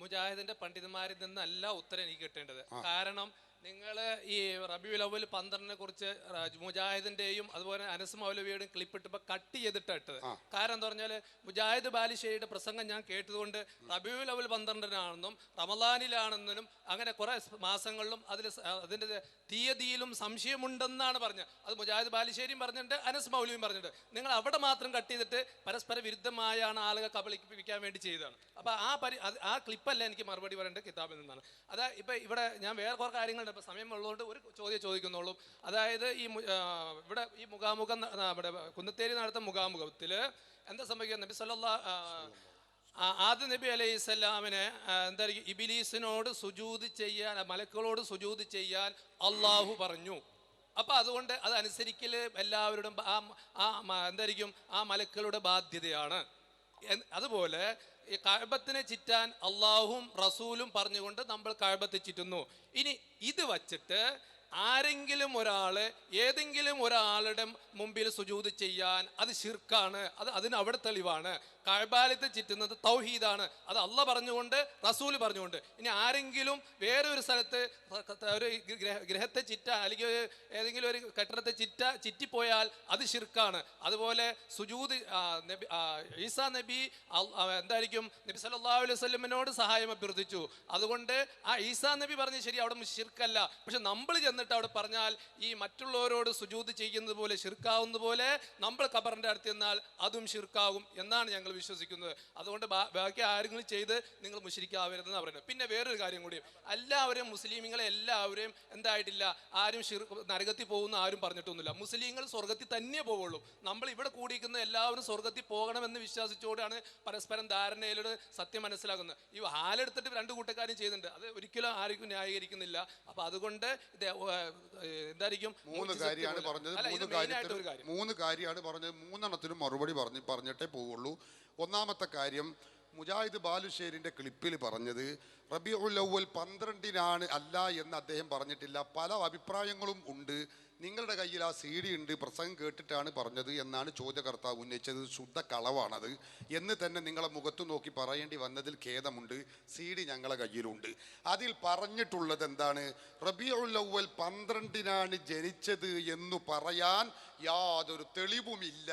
മുജാഹിദിന്റെ പണ്ഡിതന്മാരിൽ നിന്നല്ല ഉത്തരം എനിക്ക് കിട്ടേണ്ടത്. കാരണം നിങ്ങൾ ഈ റബീഉൽ അവ്വൽ 12-നെ കുറിച്ച് മുജാഹിദിന്റെയും അതുപോലെ അനസ് മൗലവിയുടെയും ക്ലിപ്പിട്ടപ്പോൾ കട്ട് ചെയ്തിട്ടത്. കാരണം എന്താ പറഞ്ഞാൽ മുജാഹിദ് ബാലുശ്ശേരിയുടെ പ്രസംഗം ഞാൻ കേട്ടതുകൊണ്ട് റബീഉൽ അവ്വൽ 12-നാണെന്നും റമദാനിലാണെന്നും അങ്ങനെ കുറെ മാസങ്ങളിലും അതിന്റെ തീയതിയിലും സംശയമുണ്ടെന്നാണ് പറഞ്ഞത്. അത് മുജാഹിദ് ബാലുശ്ശേരിയും പറഞ്ഞിട്ടുണ്ട്, അനസ് മൗലവിയും പറഞ്ഞിട്ടുണ്ട്. നിങ്ങൾ അവിടെ മാത്രം കട്ട് ചെയ്തിട്ട് പരസ്പര വിരുദ്ധമായാണ് ആളുകളെ കബളിപ്പിക്കാൻ വേണ്ടി ചെയ്തതാണ്. അപ്പോൾ ആ ക്ലിപ്പല്ല എനിക്ക് മറുപടി പറയേണ്ടത് കിതാബിൽ നിന്നാണ്. അതായത് ഇപ്പം ഇവിടെ ഞാൻ വേറെ കുറേ കാര്യങ്ങളുണ്ട്, ഇപ്പോൾ സമയമുള്ളതുകൊണ്ട് ഒരു ചോദ്യം ചോദിക്കുന്നുള്ളൂ. അതായത് ഇവിടെ ഈ മുഖാമുഖം ഇവിടെ കുന്നത്തേരി നടത്തുന്ന മുഖാമുഖത്തിൽ എന്താ സംഭവിക്കുക? നബി ആദ്യ നബി അലൈഹി സ്വലാമിനെ എന്തായിരിക്കും ഇബിലീസിനോട് സുജൂദ് ചെയ്യാൻ, മലക്കുകളോട് സുജൂദ് ചെയ്യാൻ അള്ളാഹു പറഞ്ഞു. അപ്പം അതുകൊണ്ട് അതനുസരിക്കൽ എല്ലാവരുടെയും എന്തായിരിക്കും ആ മലക്കുകളുടെ ബാധ്യതയാണ്. അതുപോലെ ഈ കഅബത്തിനെ ചിറ്റാൻ അള്ളാഹും റസൂലും പറഞ്ഞുകൊണ്ട് നമ്മൾ കഅബത്തെ ചിറ്റുന്നു. ഇനി ഇത് വച്ചിട്ട് ആരെങ്കിലും ഒരാള് ഏതെങ്കിലും ഒരാളുടെ മുമ്പിൽ സുജൂദ് ചെയ്യാൻ അത് ശിർക്കാണ്. അതിന് അവിടെ തെളിവാണ്. കഅബാലത്തെ ചിറ്റുന്നത് തൗഹീദാണ്. അത് അള്ളാഹ് പറഞ്ഞുകൊണ്ട് റസൂൽ പറഞ്ഞുകൊണ്ട്. ഇനി ആരെങ്കിലും വേറെ ഒരു സ്ഥലത്ത് ഒരു ഗ്രഹത്തെ അല്ലെങ്കിൽ ഏതെങ്കിലും ഒരു കെട്ടിടത്തെ ചിറ്റിപ്പോയാൽ അത് ശിർക്കാണ്. അതുപോലെ സുജൂദ് ഈസാ നബി എന്തായിരിക്കും നബി സല്ലല്ലാഹു അലൈഹി വസല്ലമിനോട് സഹായം അഭ്യർത്ഥിച്ചു. അതുകൊണ്ട് ആ ഈസാ നബി പറഞ്ഞ് ശരി, അവിടെ ശിർക്കല്ല. പക്ഷെ നമ്മൾ ചെന്നിട്ട് അവിടെ പറഞ്ഞാൽ ഈ മറ്റുള്ളവരോട് സുജൂദ് ചെയ്യുന്നത് പോലെ ശിർക്കാവുന്ന പോലെ നമ്മൾ ഖബറിന്റെ അടുത്ത് ചെന്നാൽ അതും ശിർക്കാവും എന്നാണ് ഞങ്ങൾ വിശ്വസിക്കുന്നത്. അതുകൊണ്ട് ബാക്കി ആരെങ്കിലും ചെയ്ത് നിങ്ങൾ മുശ്രിക്കാവരുതെന്ന് പറയുന്നത്. പിന്നെ വേറൊരു കാര്യം കൂടി, എല്ലാവരും മുസ്ലിമീങ്ങളെ എല്ലാവരെയും എന്തായിട്ടില്ല, ആരും നരകത്തിൽ പോകുന്ന ആരും പറഞ്ഞിട്ടൊന്നുമില്ല. മുസ്ലിങ്ങൾ സ്വർഗത്തിൽ തന്നെ പോവുള്ളൂ. നമ്മൾ ഇവിടെ കൂടിയിരിക്കുന്ന എല്ലാവരും സ്വർഗത്തിൽ പോകണമെന്ന് വിശ്വസിച്ചുകൊണ്ടാണ് പരസ്പരം ധാരണയിലൂടെ സത്യം മനസ്സിലാക്കുന്നത്. ഈ ഹാലെടുത്തിട്ട് രണ്ട് കൂട്ടക്കാരും ചെയ്യുന്നുണ്ട്, അത് ഒരിക്കലും ആർക്കും ന്യായീകരിക്കുന്നില്ല. അപ്പൊ അതുകൊണ്ട് ഇത് എന്തായിരിക്കും മൂന്ന് കാര്യമാണ് പറഞ്ഞത്. മൂന്നെണ്ണത്തിനും മറുപടി പറഞ്ഞിട്ടേ പോവുള്ളൂ. ഒന്നാമത്തെ കാര്യം, മുജാഹിദ് ബാലുശ്ശേരിൻ്റെ ക്ലിപ്പിൽ പറഞ്ഞത് റബീഉൽ അവ്വൽ 12-നാണ് അല്ല എന്ന് അദ്ദേഹം പറഞ്ഞിട്ടില്ല. പല അഭിപ്രായങ്ങളും ഉണ്ട്. നിങ്ങളുടെ കയ്യിൽ ആ CD ഉണ്ട്, പ്രസംഗം കേട്ടിട്ടാണ് പറഞ്ഞത് എന്നാണ് ചോദ്യകർത്താവ് ഉന്നയിച്ചത്. ശുദ്ധ കളവാണത് എന്ന് തന്നെ നിങ്ങളെ മുഖത്ത് നോക്കി പറയേണ്ടി വന്നതിൽ ഖേദമുണ്ട്. CD ഞങ്ങളെ കയ്യിലുണ്ട്. അതിൽ പറഞ്ഞിട്ടുള്ളത് എന്താണ്? റബീഉൽ അവ്വൽ 12-നാണ് ജനിച്ചത് എന്ന് പറയാൻ യാതൊരു തെളിവുമില്ല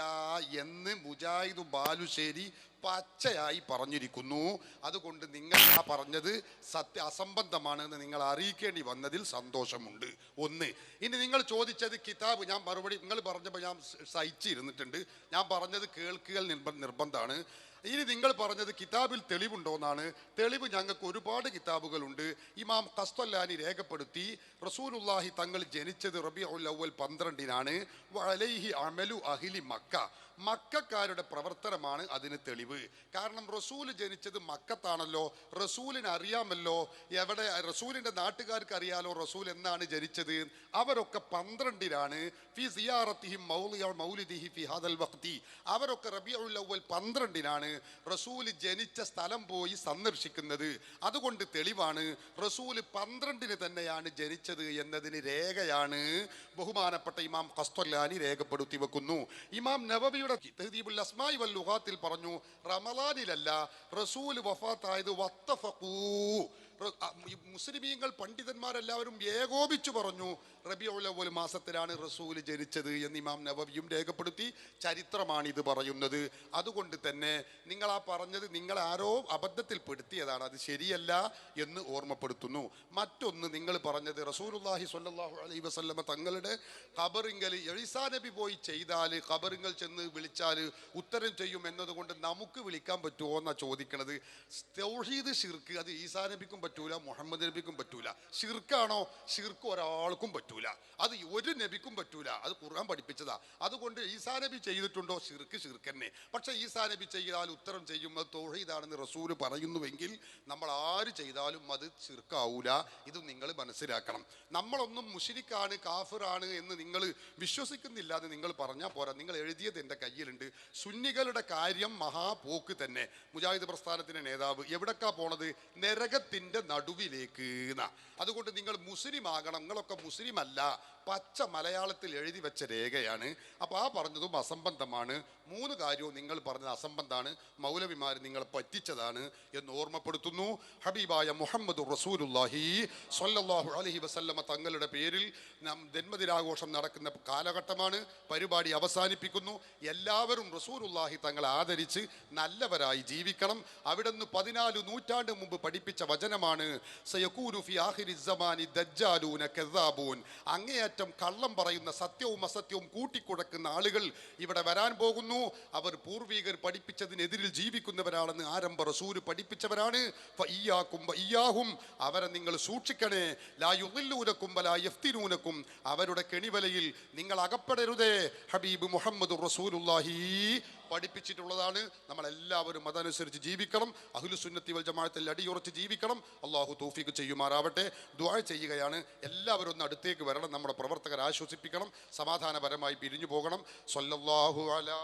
എന്ന് മുജാഹിദ് ബാലുശ്ശേരി പച്ചയായി പറഞ്ഞിരിക്കുന്നു. അതുകൊണ്ട് നിങ്ങൾ ആ പറഞ്ഞത് അസംബന്ധമാണെന്ന് നിങ്ങൾ അറിയിക്കേണ്ടി വന്നതിൽ സന്തോഷമുണ്ട്. ഒന്ന്. ഇനി നിങ്ങൾ ചോദിച്ചത് കിതാബ്, ഞാൻ മറുപടി നിങ്ങൾ പറഞ്ഞപ്പോൾ ഞാൻ സഹിച്ചിരുന്നിട്ടുണ്ട്. ഞാൻ പറഞ്ഞത് കേൾക്കുക നിർബന്ധമാണ്. ഇനി നിങ്ങൾ പറഞ്ഞത് കിതാബിൽ തെളിവുണ്ടോന്നാണ്. തെളിവ് ഞങ്ങൾക്ക് ഒരുപാട് കിതാബുകളുണ്ട്. ഇമാം ഖസ്തലാനി രേഖപ്പെടുത്തി റസൂലുള്ളാഹി തങ്ങൾ ജനിച്ചത് റബീഉൽ അവ്വൽ 12-നാണ്. വഅലൈഹി അമലു അഹ്ലി മക്ക, മക്കക്കാരുടെ പ്രവർത്തനമാണ് അതിന് തെളിവ്. കാരണം റസൂൽ ജനിച്ചത് മക്കത്താണല്ലോ. റസൂലിന് അറിയാമല്ലോ, എവിടെ റസൂലിൻ്റെ നാട്ടുകാർക്ക് അറിയാലോ റസൂൽ എന്നാണ് ജനിച്ചത്. അവരൊക്കെ 12-നാണ്. ഫി സിയാറത്തിഹിം മൗലിദിഹി ഫി ഹാദൽ വഖ്തി, അവരൊക്കെ റബീഉൽ അവ്വൽ 12-നാണ് റസൂല് ജനിച്ച സ്ഥലം പോയി സന്ദർശിക്കുന്നത്. അതുകൊണ്ട് തെളിവാണ് റസൂല് 12-ന് തന്നെയാണ് ജനിച്ചത് എന്നതിന് രേഖയാണ് ബഹുമാനപ്പെട്ട ഇമാം ഖസ്തലാനി രേഖപ്പെടുത്തി വെക്കുന്നു. ഇമാം നവവിയുടെ തഹ്ദീബുൽ അസ്മാഇ വൽ ലുഗാത്തിൽ പറഞ്ഞു റമളാനിലല്ല റസൂൽ വഫാത്തായത് വത്തഫഖൂ മുസ്ലിമീങ്ങൾ പണ്ഡിതന്മാരെല്ലാവരും ഏകോപിച്ചു പറഞ്ഞു റബീഉൽ അവ്വൽ മാസത്തിലാണ് റസൂൽ ജനിച്ചത് എന്ന് ഇമാം നവവിയും രേഖപ്പെടുത്തി. ചരിത്രമാണിത് പറയുന്നത്. അതുകൊണ്ട് തന്നെ നിങ്ങൾ ആ പറഞ്ഞത് നിങ്ങൾ ആരോ അബദ്ധത്തിൽപ്പെടുത്തിയതാണ്, അത് ശരിയല്ല എന്ന് ഓർമ്മപ്പെടുത്തുന്നു. മറ്റൊന്ന്, നിങ്ങൾ പറഞ്ഞത് റസൂലുള്ളാഹി സ്വല്ലല്ലാഹു അലൈഹി വസല്ലമ തങ്ങളുടെ ഖബറിങ്കൽ ഈസാ നബി പോയി ചെയ്താൽ ഖബറിങ്കൽ ചെന്ന് വിളിച്ചാൽ ഉത്തരം ചെയ്യും എന്നതുകൊണ്ട് നമുക്ക് വിളിക്കാൻ പറ്റുമോ എന്നാണ് ചോദിക്കണത്. തൗഹീദ് ശിർക്ക് അത് ഈസാ നബിക്കും പറ്റൂല, മുഹമ്മദ് നബിക്കും പറ്റൂല. ശിർക്കാണോ? ശിർക്ക് ഒരാൾക്കും പറ്റൂല, അത് ഒരു നബിക്കും പറ്റൂല. അത് ഖുർആൻ പഠിപ്പിച്ചതാ. അതുകൊണ്ട് ഈസാ നബി ചെയ്തിട്ടുണ്ടോ? ശിർക്ക് ശിർക്കന്നെ. പക്ഷെ ഈസാ നബി ചെയ്താൽ ഉത്തരം ചെയ്യും, അത് തൗഹീദാണെന്ന് റസൂൽ പറയുന്നുവെങ്കിൽ നമ്മൾ ആര് ചെയ്താലും അത് ശിർക്കാവൂല. ഇത് നിങ്ങൾ മനസ്സിലാക്കണം. നമ്മളൊന്നും മുശ്രിക്കാണ് കാഫിറാണ് എന്ന് നിങ്ങൾ വിശ്വസിക്കുന്നില്ല എന്ന് നിങ്ങൾ പറഞ്ഞാൽ പോരാ. നിങ്ങൾ എഴുതിയത് എൻ്റെ കയ്യിലുണ്ട്. സുന്നികളുടെ കാര്യം മഹാപോക്ക് തന്നെ. മുജാഹിദ് പ്രസ്ഥാനത്തിൻ്റെ നേതാവ് എവിടേക്കാ പോണത്? നരകത്തിൻ്റെ നടുവിലേക്ക്. അതുകൊണ്ട് നിങ്ങൾ മുസ്ലിം ആകണം. നിങ്ങളൊക്കെ മുസ്ലിം അല്ല, പച്ച മലയാളത്തിൽ എഴുതി വെച്ച രേഖയാണ്. അപ്പോൾ ആ പറഞ്ഞതും അസംബന്ധമാണ്. 3 കാര്യവും നിങ്ങൾ പറഞ്ഞത് അസംബന്ധമാണ്. മൗലവിമാർ നിങ്ങളെ പറ്റിച്ചതാണ് എന്ന് ഓർമ്മപ്പെടുത്തുന്നു. ഹബീബായ മുഹമ്മദ് റസൂലുള്ളാഹി സ്വല്ലല്ലാഹു അലൈഹി വസല്ലമ തങ്ങളുടെ പേരിൽ ജന്മദിനാഘോഷം നടക്കുന്ന കാലഘട്ടമാണ്. പരിപാടി അവസാനിപ്പിക്കുന്നു. എല്ലാവരും റസൂലുള്ളാഹി തങ്ങളെ ആദരിച്ച് നല്ലവരായി ജീവിക്കണം. അവിടുന്ന് 14 നൂറ്റാണ്ട് മുമ്പ് പഠിപ്പിച്ച വചനമാണ് സയകൂനു ഫി ആഖിരി സമാനി ദജ്ജാലൂന കദ്ദാബൂൻ. അങ്ങേയറ്റം കള്ളം പറയുന്ന, സത്യവും അസത്യവും കൂട്ടിക്കുഴക്കുന്ന ആളുകൾ ഇവിടെ വരാൻ പോകുന്നു. അവർ പൂർവികർ പഠിപ്പിച്ചതിനെതിരിൽ ജീവിക്കുന്നവരാണെന്ന് ആരംഭ റസൂല് പഠിപ്പിച്ചവരാണ്. ഫഇയ്യാകും വഇയ്യാഹും, അവരെ നിങ്ങൾ സൂക്ഷിക്കണേ. ലാ യുദില്ലൂനകും വലാ യഫ്തിനൂനകും, അവരുടെ കെണിവലയിൽ നിങ്ങൾ അകപ്പെടരുതേ. ഹബീബ് മുഹമ്മദ് റസൂലുള്ളാഹി പഠിപ്പിച്ചിട്ടുള്ളതാണ്. നമ്മളെല്ലാവരും അതനുസരിച്ച് ജീവിക്കണം. അഹ്ലുസുന്നത്തി വൽ ജമാഅത്തിൽ അടിയുറച്ച് ജീവിക്കണം. അള്ളാഹു തൗഫീഖ് ചെയ്യുമാറാവട്ടെ. ദുആ ചെയ്യുകയാണ്. എല്ലാവരും ഒന്ന് അടുത്തേക്ക് വരണം. നമ്മുടെ പ്രവർത്തകരെ ആശ്വസിപ്പിക്കണം. സമാധാനപരമായി പിരിഞ്ഞു പോകണം. സ്വല്ലല്ലാഹു അലാ